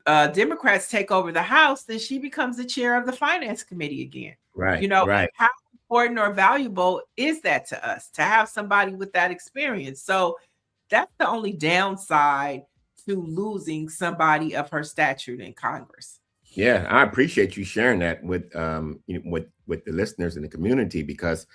Democrats take over the House, then she becomes the chair of the Finance Committee again. Right. You know, right. how important or valuable is that to us to have somebody with that experience? So that's the only downside to losing somebody of her stature in Congress. Yeah, I appreciate you sharing that with with the listeners in the community, because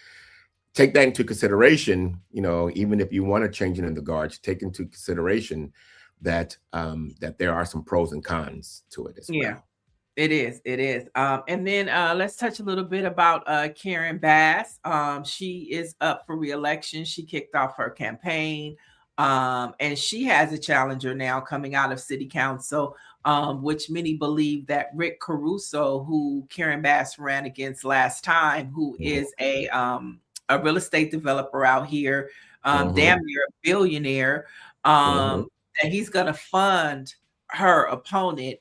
take that into consideration. You know, even if you want to change it in the guards, take into consideration that that there are some pros and cons to it as well. It is. And then let's touch a little bit about Karen Bass. She is up for re-election. She kicked off her campaign. And she has a challenger now coming out of city council, which many believe that Rick Caruso, who Karen Bass ran against last time, who is a real estate developer out here, damn near a billionaire, that he's going to fund her opponent,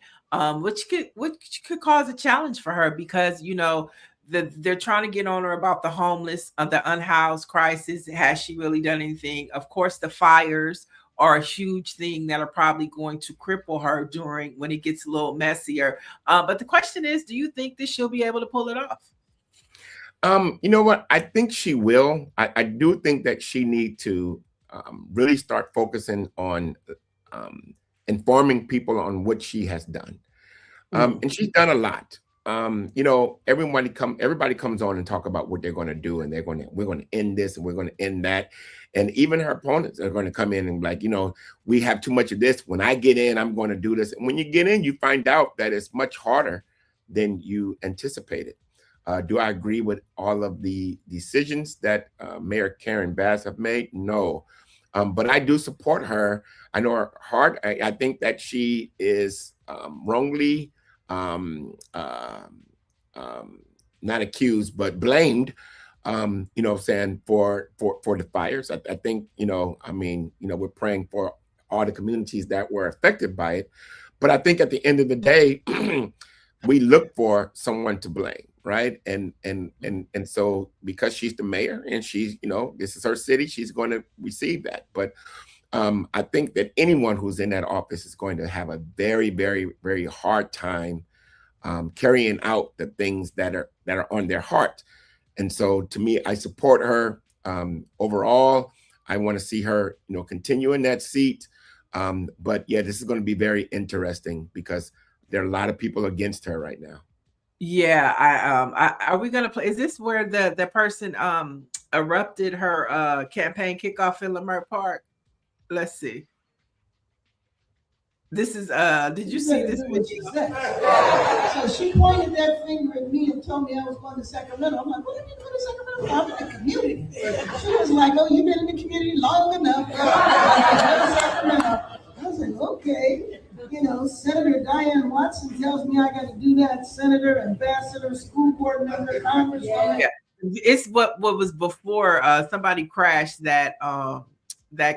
which could cause a challenge for her, because, you know, they're trying to get on her about the homeless, the unhoused crisis. Has she really done anything? Of course, the fires are a huge thing that are probably going to cripple her when it gets a little messier. But the question is, do you think that she'll be able to pull it off? You know what? I think she will. I do think that she needs to really start focusing on informing people on what she has done. And she's done a lot. You know, everybody comes on and talk about what they're going to do, and we're going to end this and we're going to end that. And even her opponents are going to come in and like, you know, we have too much of this. When I get in, I'm going to do this. And when you get in, you find out that it's much harder than you anticipated. Do I agree with all of the decisions that Mayor Karen Bass have made? No. But I do support her. I know her heart. I think that she is wrongly not accused, but blamed, you know, saying for the fires. I think, you know, I mean, you know, we're praying for all the communities that were affected by it. But I think at the end of the day, we look for someone to blame, right? And so because she's the mayor and she's, you know, this is her city, she's going to receive that. But I think that anyone who's in that office is going to have a very, very, very hard time carrying out the things that are on their heart. And so to me, I support her overall. I want to see her, you know, continue in that seat. But yeah, this is going to be very interesting because there are a lot of people against her right now. Yeah, are we gonna play? Is this where the person erupted her campaign kickoff in Leimert Park? Let's see. This is did you see this? So she pointed that finger at me and told me I was going to Sacramento. I'm like, what are you going to Sacramento? I'm in the community. She was like, oh, you've been in the community long enough. Sacramento. I was like, okay. You know, Senator Diane Watson tells me I got to do that. Senator, ambassador, school board member, congresswoman. Yeah. It's what was before somebody crashed that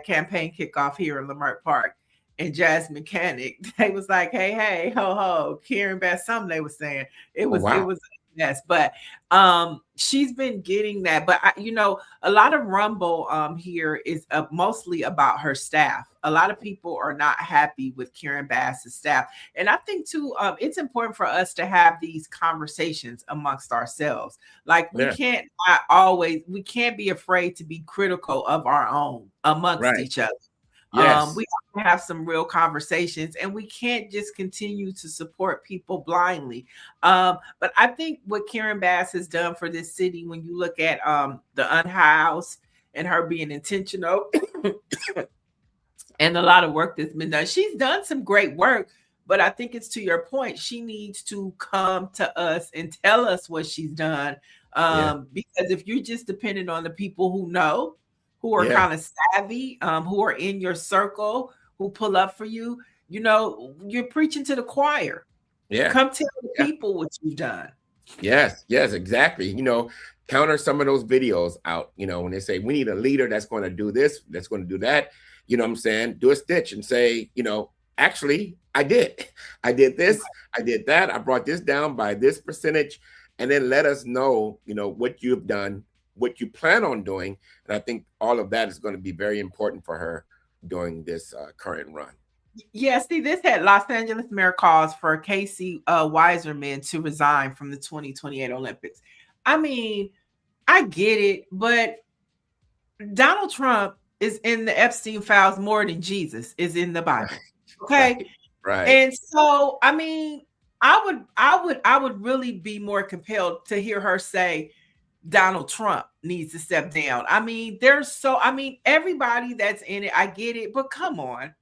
campaign kickoff here in Leimert Park. And Jasmine Mechanic, they was like, hey, ho, Karen Bass, something they were saying. It was a mess. But she's been getting that. But you know, a lot of rumble here is mostly about her staff. A lot of people are not happy with Karen Bass's staff. And I think too, it's important for us to have these conversations amongst ourselves. Like we can't be afraid to be critical of our own amongst each other. Yes. We have to have some real conversations, and we can't just continue to support people blindly. But I think what Karen Bass has done for this city, when you look at the unhoused and her being intentional and a lot of work that's been done, she's done some great work. But I think it's to your point, she needs to come to us and tell us what she's done. Because if you're just dependent on the people who know, who are Yeah. kind of savvy, who are in your circle, who pull up for you. You know, you're preaching to the choir. Yeah. Come tell the Yeah. people what you've done. Yes, yes, exactly. You know, counter some of those videos out, you know, when they say we need a leader that's going to do this, that's going to do that, you know what I'm saying? Do a stitch and say, you know, actually, I did this, I did that, I brought this down by this percentage, and then let us know, you know, what you've done, what you plan on doing. And I think all of that is going to be very important for her during this current run. Yeah, see, this had Los Angeles mayor calls for Casey Wiserman to resign from the 2028 Olympics. I mean, I get it, but Donald Trump is in the Epstein files more than Jesus is in the Bible. Okay. Right. And so, I mean, I would really be more compelled to hear her say Donald Trump needs to step down. I mean, everybody that's in it, I get it, but come on.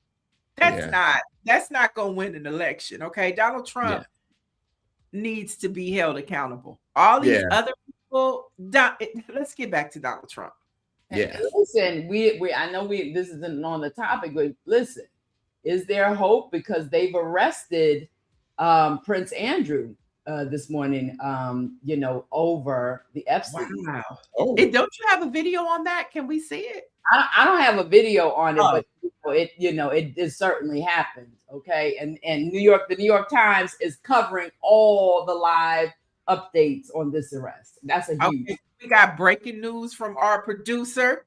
That's not going to win an election. Okay. Donald Trump needs to be held accountable. All these other people, let's get back to Donald Trump. Yeah. And listen, I know this isn't on the topic, but listen, is there hope? Because they've arrested Prince Andrew this morning, you know, over the Epstein. Wow. Oh. Don't you have a video on that? Can we see it? I don't have a video on it, but it certainly happened. Okay. And the New York Times is covering all the live updates on this arrest. That's a huge. Okay. We got breaking news from our producer.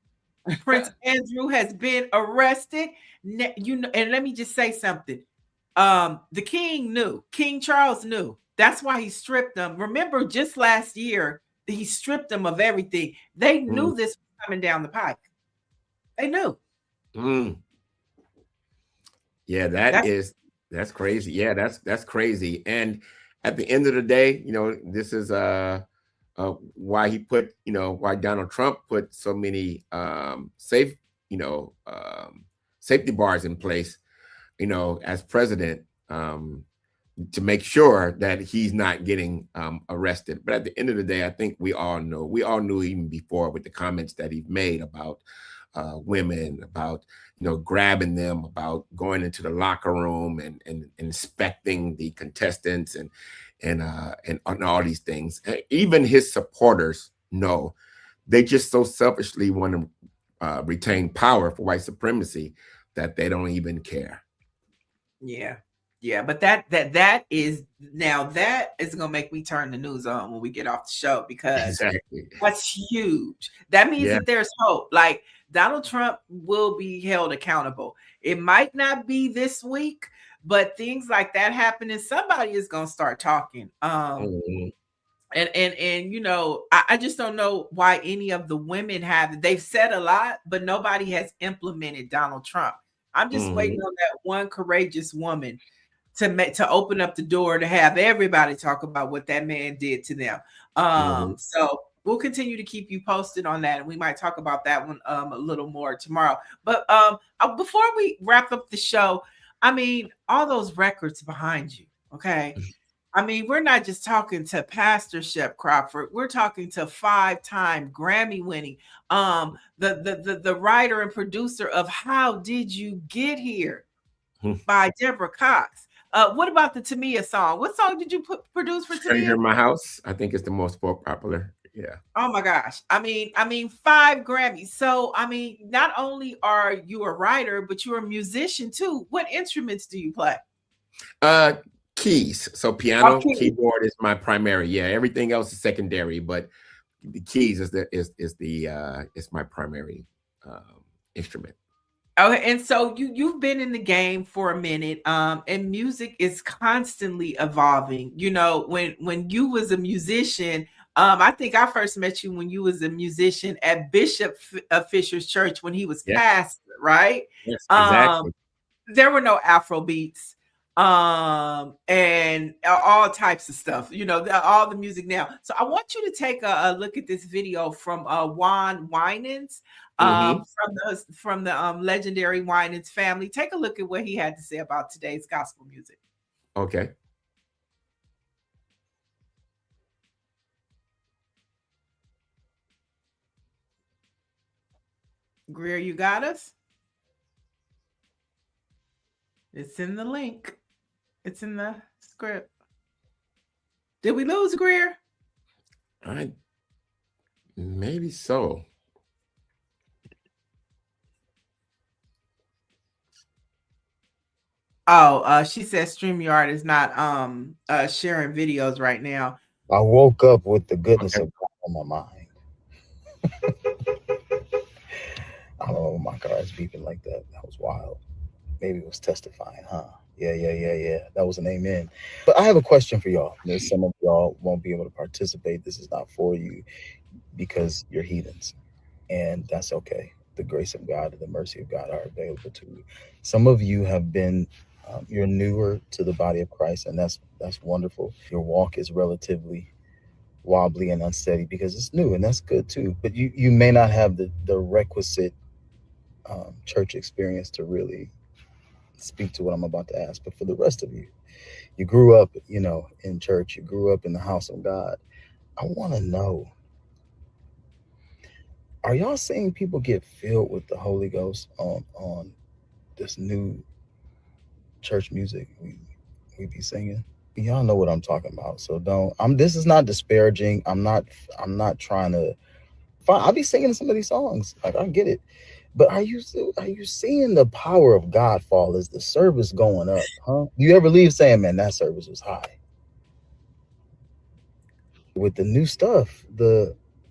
Prince Andrew has been arrested. You know, and let me just say something. The king knew. King Charles knew. That's why he stripped them. Remember, just last year, he stripped them of everything. They knew this was coming down the pike. They knew. Yeah, that's crazy. Yeah, that's crazy. And at the end of the day, you know, this is why he put, you know, why Donald Trump put so many safety bars in place, you know, as president, to make sure that he's not getting arrested. But at the end of the day, I think we all knew even before with the comments that he made about women, about, you know, grabbing them, about going into the locker room and inspecting the contestants and all these things. Even his supporters know. They just so selfishly want to retain power for white supremacy that they don't even care. Yeah, but that is gonna make me turn the news on when we get off the show, because that's huge. That means that there's hope. Like, Donald Trump will be held accountable. It might not be this week, but things like that happening, somebody is gonna start talking. And you know, I just don't know why any of the women have. They've said a lot, but nobody has implemented Donald Trump. I'm just waiting on that one courageous woman to open up the door to have everybody talk about what that man did to them. So we'll continue to keep you posted on that, and we might talk about that one a little more tomorrow. But before we wrap up the show, I mean, all those records behind you, okay? I mean, we're not just talking to Pastor SHEP Crawford. We're talking to 5-time Grammy-winning, the writer and producer of "How Did You Get Here" by Deborah Cox. What about the Tamia song? What song did you produce for Tamia? Stranger in My House, I think it's the most popular. Yeah. Oh my gosh. I mean, 5 Grammys. So, I mean, not only are you a writer, but you're a musician too. What instruments do you play? Keys. So piano, keyboard is my primary. Yeah, everything else is secondary, but the keys is my primary instrument. Okay, and so you've been in the game for a minute, and music is constantly evolving. You know, when you was a musician, I think I first met you when you was a musician at Bishop Fisher's church when he was pastor, right? Yes, exactly. There were no Afro beats, and all types of stuff. You know, all the music now. So I want you to take a look at this video from Juan Winans. From the legendary Winans family. Take a look at what he had to say about today's gospel music. Okay. Greer, you got us? It's in the link. It's in the script. Did we lose Greer? Maybe so. Oh, she says StreamYard is not sharing videos right now. I woke up with the goodness of God on my mind. I don't know why my car is beeping like that. That was wild. Maybe it was testifying, huh? Yeah. That was an amen. But I have a question for y'all. There's some of y'all won't be able to participate. This is not for you because you're heathens. And that's okay. The grace of God and the mercy of God are available to you. Some of you have been, you're newer to the body of Christ, and that's wonderful. Your walk is relatively wobbly and unsteady because it's new, and that's good too. But you may not have the requisite church experience to really speak to what I'm about to ask. But for the rest of you, you grew up, in church. You grew up in the house of God. I want to know, are y'all seeing people get filled with the Holy Ghost on this new church music we be singing? Y'all know what I'm talking about. So this is not disparaging. I'm not trying to I'll be singing some of these songs. Like, I get it. But are you seeing the power of God fall? Is the service going up? Huh? You ever leave saying, man, that service was high? With the new stuff,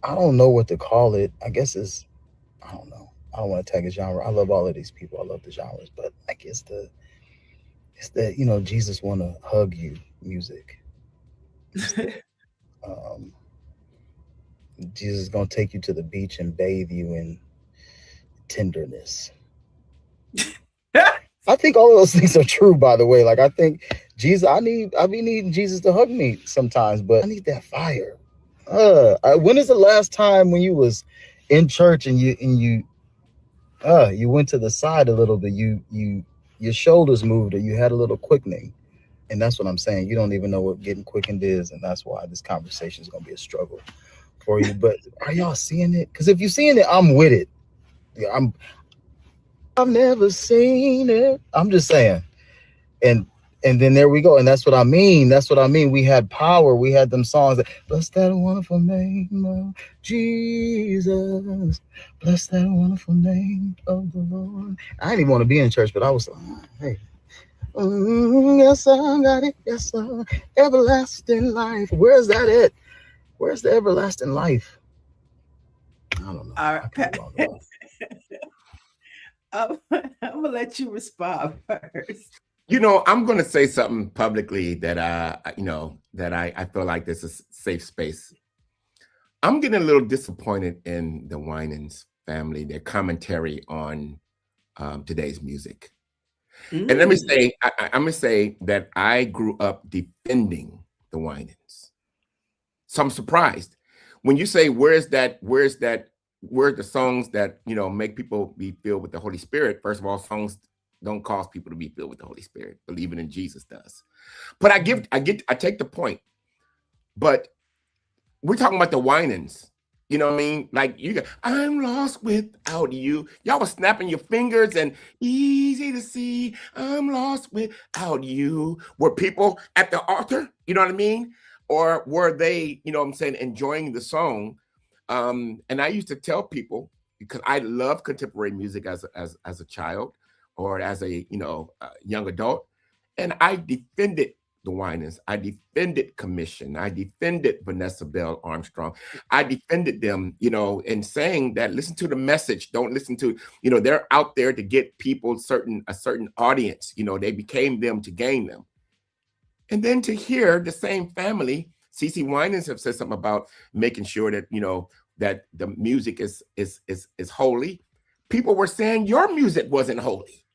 I don't know what to call it. I guess I don't know. I don't want to tag a genre. I love all of these people. I love the genres, but I guess it's the Jesus want to hug you music. Jesus is going to take you to the beach and bathe you in tenderness. I think all of those things are true, by the way. Like, I think Jesus, I be needing Jesus to hug me sometimes, but I need that fire. When is the last time when you was in church and you went to the side a little bit, your shoulders moved, or you had a little quickening? And that's what I'm saying. You don't even know what getting quickened is, and that's why this conversation is going to be a struggle for you. But are y'all seeing it? Because if you're seeing it, I'm with it. Yeah, I've never seen it. I'm just saying. And then there we go. And that's what I mean. We had power. We had them songs that, bless that wonderful name of Jesus. Bless that wonderful name of the Lord. I didn't even want to be in church, but I was like, hey. Yes, I got it. Yes, sir. Everlasting life. Where's that at? Where's the everlasting life? I don't know. All right. I'm gonna let you respond first. I'm gonna say something publicly that I feel like this is a safe space. I'm getting a little disappointed in the Winans family, their commentary on today's music. And let me say, I'm gonna say that I grew up defending the Winans. So I'm surprised when you say, where's the songs that make people be filled with the Holy Spirit? First of all, songs don't cause people to be filled with the Holy Spirit. Believing in Jesus does. But I take the point. But we're talking about the Winans. You know what I mean? Like, I'm lost without you. Y'all was snapping your fingers and easy to see. I'm lost without you. Were people at the altar? You know what I mean? Or were they, enjoying the song? And I used to tell people, because I love contemporary music as a child or as a young adult, and I defended the Winans. I defended Commission. I defended Vanessa Bell Armstrong. I defended them, in saying that listen to the message. Don't listen to, they're out there to get people a certain audience. They became them to gain them. And then to hear the same family, CeCe Winans have said something about making sure that, that the music is holy. People were saying your music wasn't holy.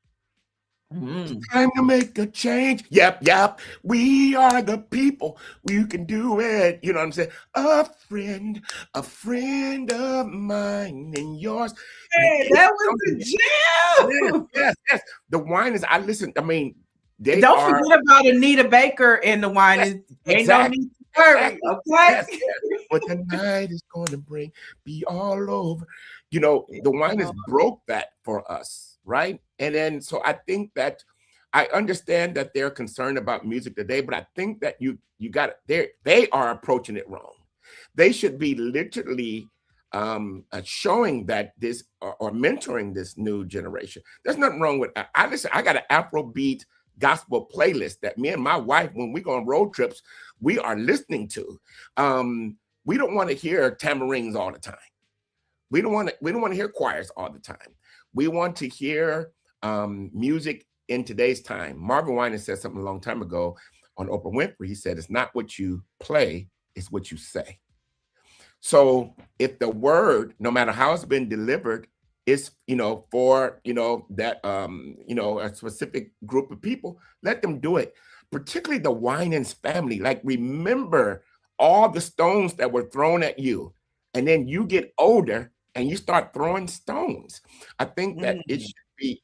It's time to make a change. Yep. We are the people. We can do it. You know what I'm saying? A friend of mine and yours. Hey, that was the jam. Yes. The Winans, I listened. I mean, don't forget about Anita Baker and the Winans. Ain't no need to worry, okay? Yes. What the night is going to bring, be all over. You know, the wine has broke that for us, right? And then, so I think that I understand that they're concerned about music today, but I think that you got it. They are approaching it wrong. They should be literally showing that this or mentoring this new generation. There's nothing wrong with. I listen. I got an Afrobeat gospel playlist that me and my wife, when we go on road trips, we are listening to. We don't want to hear tamarines all the time. We don't want to hear choirs all the time. We want to hear music in today's time. Marvin Winans said something a long time ago on Oprah Winfrey. He said, "It's not what you play, it's what you say." So if the word, no matter how it's been delivered, is, for, that, a specific group of people, let them do it. Particularly the Winans family. Like, remember all the stones that were thrown at you, and then you get older and you start throwing stones. I think that it should be,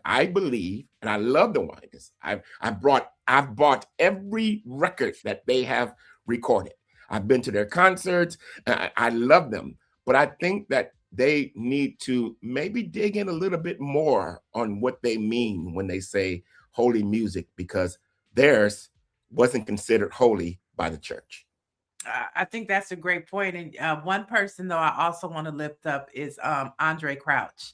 I believe, and I love the Winans. I've bought every record that they have recorded. I've been to their concerts. I love them. But I think that they need to maybe dig in a little bit more on what they mean when they say holy music, because theirs wasn't considered holy by the church. I think that's a great point. And one person, though, I also want to lift up is Andre Crouch.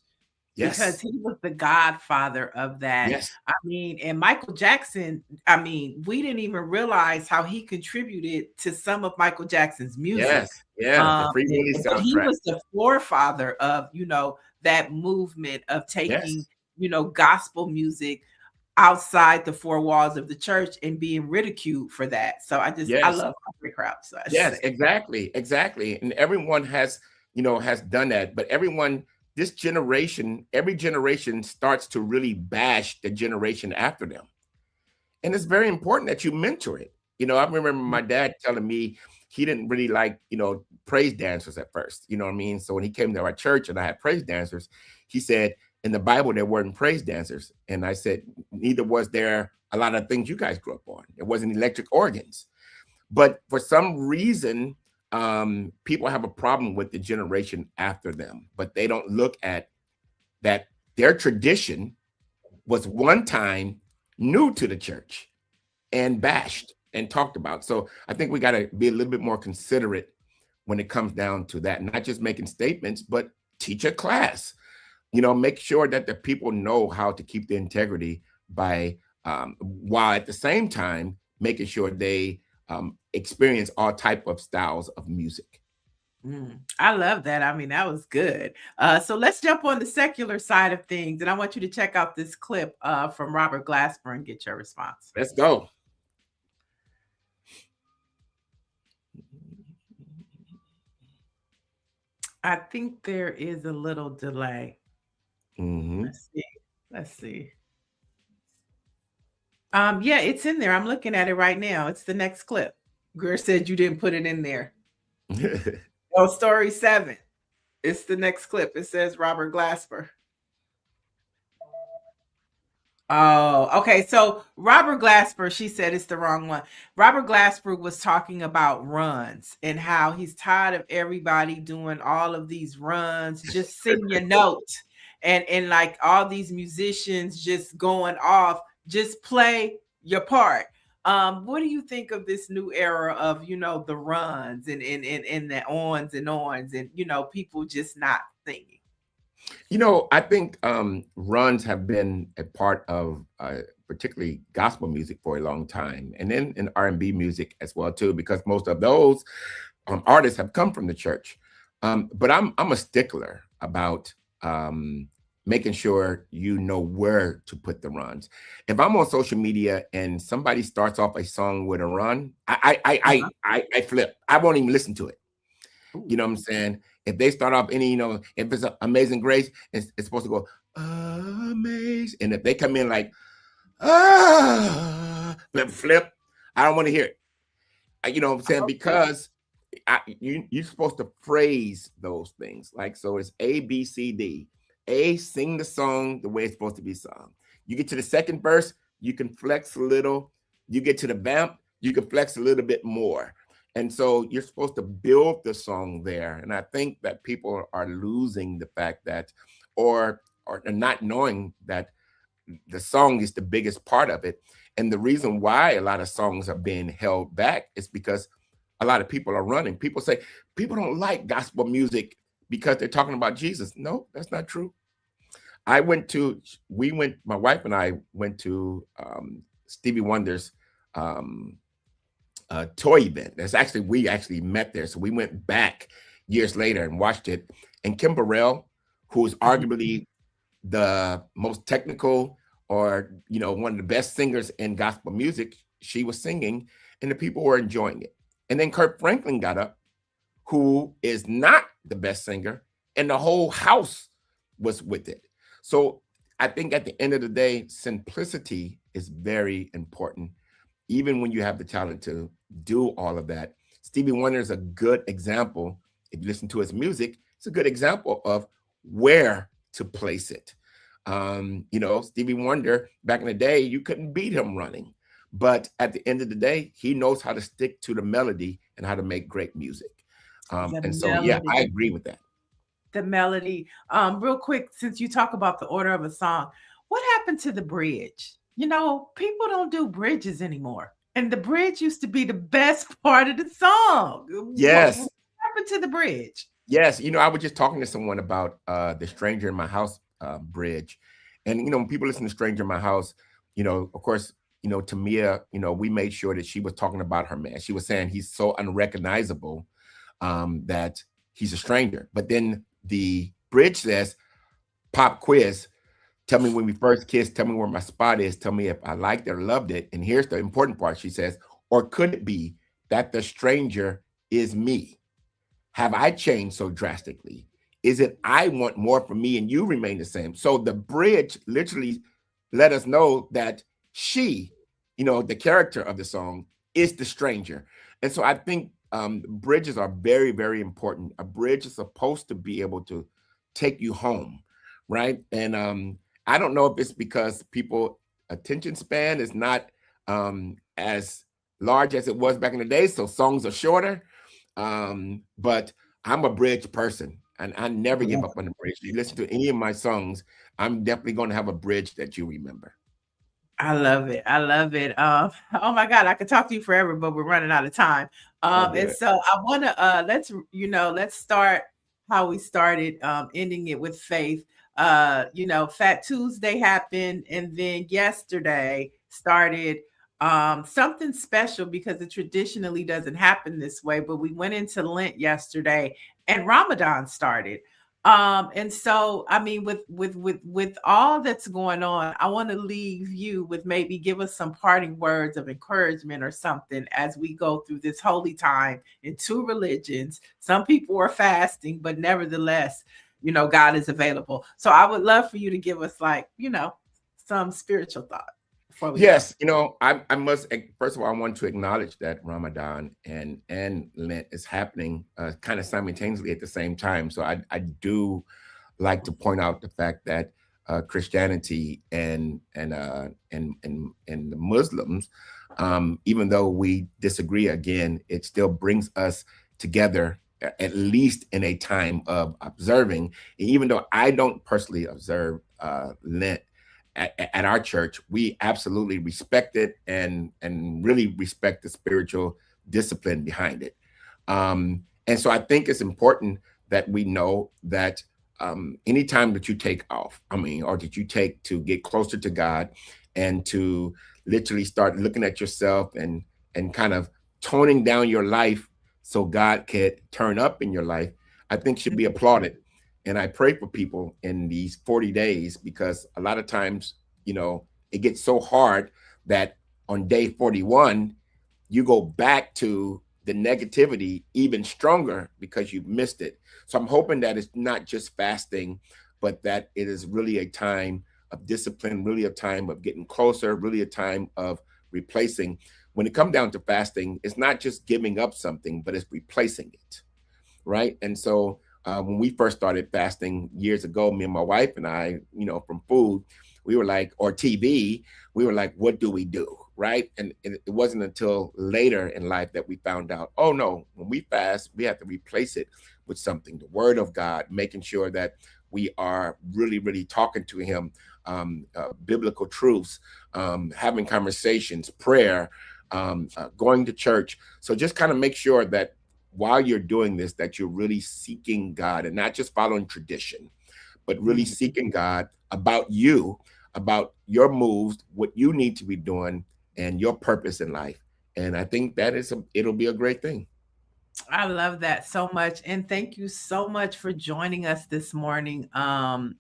Yes. Because he was the godfather of that. Yes. I mean, and Michael Jackson, I mean, we didn't even realize how he contributed to some of Michael Jackson's music. Yes. Yeah. The Free Willy But he soundtrack. was the forefather of, that movement of taking, gospel music outside the four walls of the church and being ridiculed for that. So I love Andre Crouch. So Yes, exactly. And everyone has done that, but this generation, every generation starts to really bash the generation after them. And it's very important that you mentor it. I remember my dad telling me he didn't really like, praise dancers at first, you know what I mean? So when he came to our church and I had praise dancers, he said, in the Bible, there weren't praise dancers. And I said, neither was there a lot of things you guys grew up on. It wasn't electric organs. But for some reason, people have a problem with the generation after them, but they don't look at that their tradition was one time new to the church and bashed and talked about. So I think we got to be a little bit more considerate when it comes down to that, not just making statements, but teach a class, make sure that the people know how to keep the integrity by, while at the same time, making sure they experience all type of styles of music. I love that. I mean, that was good. So let's jump on the secular side of things. And I want you to check out this clip from Robert Glasper and get your response. Let's go. I think there is a little delay. Let's see. Yeah, it's in there. I'm looking at it right now. It's the next clip. Greer said you didn't put it in there. Oh, story 7. It's the next clip. It says Robert Glasper. Oh, okay. So Robert Glasper, she said it's the wrong one. Robert Glasper was talking about runs and how he's tired of everybody doing all of these runs. Just sing your note. And like all these musicians just going off, just play your part. What do you think of this new era of, the runs and the ons and people just not singing? I think runs have been a part of particularly gospel music for a long time, and then in R&B music as well too, because most of those artists have come from the church. But I'm a stickler about making sure you know where to put the runs. If I'm on social media and somebody starts off a song with a run, I flip. I won't even listen to it. You know what I'm saying? If they start off any, if it's Amazing Grace, it's supposed to go amazing. And if they come in like flip, I don't want to hear it. You know what I'm saying? Because you're supposed to phrase those things. Like, so it's A, B, C, D. A, sing the song the way it's supposed to be sung. You get to the second verse, you can flex a little. You get to the vamp, you can flex a little bit more. And so you're supposed to build the song there. And I think that people are losing the fact that, or not knowing that the song is the biggest part of it. And the reason why a lot of songs are being held back is because a lot of people are running. People say people don't like gospel music because they're talking about Jesus. No, that's not true. My wife and I went to Stevie Wonder's toy event. We actually met there. So we went back years later and watched it. And Kim Burrell, who is arguably the most technical or, one of the best singers in gospel music, she was singing and the people were enjoying it. And then Kirk Franklin got up, who is not the best singer, and the whole house was with it. So I think at the end of the day, simplicity is very important, even when you have the talent to do all of that. Stevie Wonder is a good example. If you listen to his music, it's a good example of where to place it. Stevie Wonder, back in the day, you couldn't beat him running. But at the end of the day, he knows how to stick to the melody and how to make great music. Yeah, I agree with that. The melody. Real quick, since you talk about the order of a song, what happened to the bridge? People don't do bridges anymore. And the bridge used to be the best part of the song. Yes. What happened to the bridge? Yes. I was just talking to someone about the Stranger in My House bridge. And, when people listen to Stranger in My House, of course, Tamia, we made sure that she was talking about her man. She was saying he's so unrecognizable that he's a stranger. But then the bridge says, pop quiz, tell me when we first kissed, tell me where my spot is, tell me if I liked it or loved it. And here's the important part, she says, or could it be that the stranger is me? Have I changed so drastically? Is it I want more from me and you remain the same? So the bridge literally let us know that she, the character of the song, is the stranger. And so I think bridges are very, very important. A bridge is supposed to be able to take you home, right? And I don't know if it's because people attention span is not as large as it was back in the day, so songs are shorter. But I'm a bridge person, and I never give up on the bridge. If you listen to any of my songs, I'm definitely going to have a bridge that you remember. I love it. I love it. Oh my God, I could talk to you forever, but we're running out of time. And so I want to let's start how we started, ending it with faith. Fat Tuesday happened, and then yesterday started something special because it traditionally doesn't happen this way. But we went into Lent yesterday, and Ramadan started. And so, I mean, with all that's going on, I want to leave you with maybe give us some parting words of encouragement or something as we go through this holy time in two religions. Some people are fasting, but nevertheless, God is available. So I would love for you to give us some spiritual thought. Yes, I must, first of all, I want to acknowledge that Ramadan and Lent is happening kind of simultaneously at the same time. So I do like to point out the fact that Christianity and the Muslims, even though we disagree again, it still brings us together, at least in a time of observing. And even though I don't personally observe Lent, at our church, we absolutely respect it and really respect the spiritual discipline behind it. And so I think it's important that we know that anytime that you take off, or that you take to get closer to God and to literally start looking at yourself and kind of toning down your life so God can turn up in your life, I think should be applauded. And I pray for people in these 40 days because a lot of times, it gets so hard that on day 41, you go back to the negativity even stronger because you've missed it. So I'm hoping that it's not just fasting, but that it is really a time of discipline, really a time of getting closer, really a time of replacing. When it comes down to fasting, it's not just giving up something, but it's replacing it, right? And so when we first started fasting years ago, me and my wife and I, from food, we were like, or TV, we were like, what do we do? right? And it wasn't until later in life that we found out, oh no, when we fast, we have to replace it with something, the word of God, making sure that we are really, really talking to him, biblical truths, having conversations, prayer, going to church. So just kind of make sure that while you're doing this, that you're really seeking God and not just following tradition, but really seeking God about you, about your moves, what you need to be doing, and your purpose in life. And I think that it'll be a great thing. I love that so much. And thank you so much for joining us this morning. And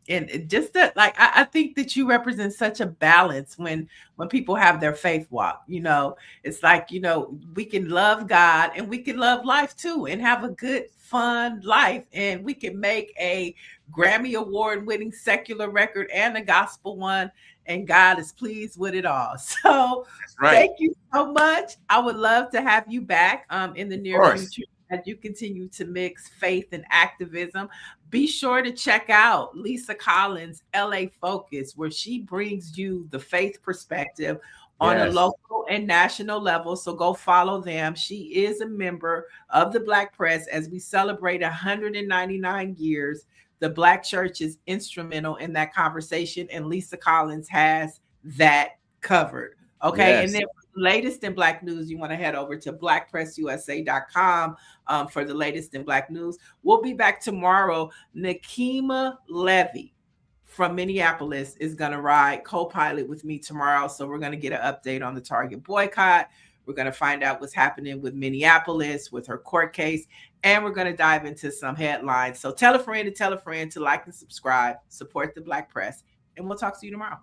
just that, like, I think that you represent such a balance when people have their faith walk. You know, it's like, you know, we can love God and we can love life too and have a good, fun life. And we can make a Grammy Award winning secular record and a gospel one. And God is pleased with it all. So thank you so much. I would love to have you back in the near future as you continue to mix faith and activism. Be sure to check out Lisa Collins' LA Focus, where she brings you the faith perspective on a local and national level. So go follow them. She is a member of the Black Press as we celebrate 199 years. The Black church is instrumental in that conversation, and Lisa Collins has that covered. Okay. Yes. And then for the latest in Black news, you want to head over to blackpressusa.com for the latest in Black news. We'll be back tomorrow. Nakima Levy from Minneapolis is going to ride co-pilot with me tomorrow. So we're going to get an update on the Target boycott. We're going to find out what's happening with Minneapolis, with her court case, and we're going to dive into some headlines. So tell a friend to like and subscribe, support the Black Press, and we'll talk to you tomorrow.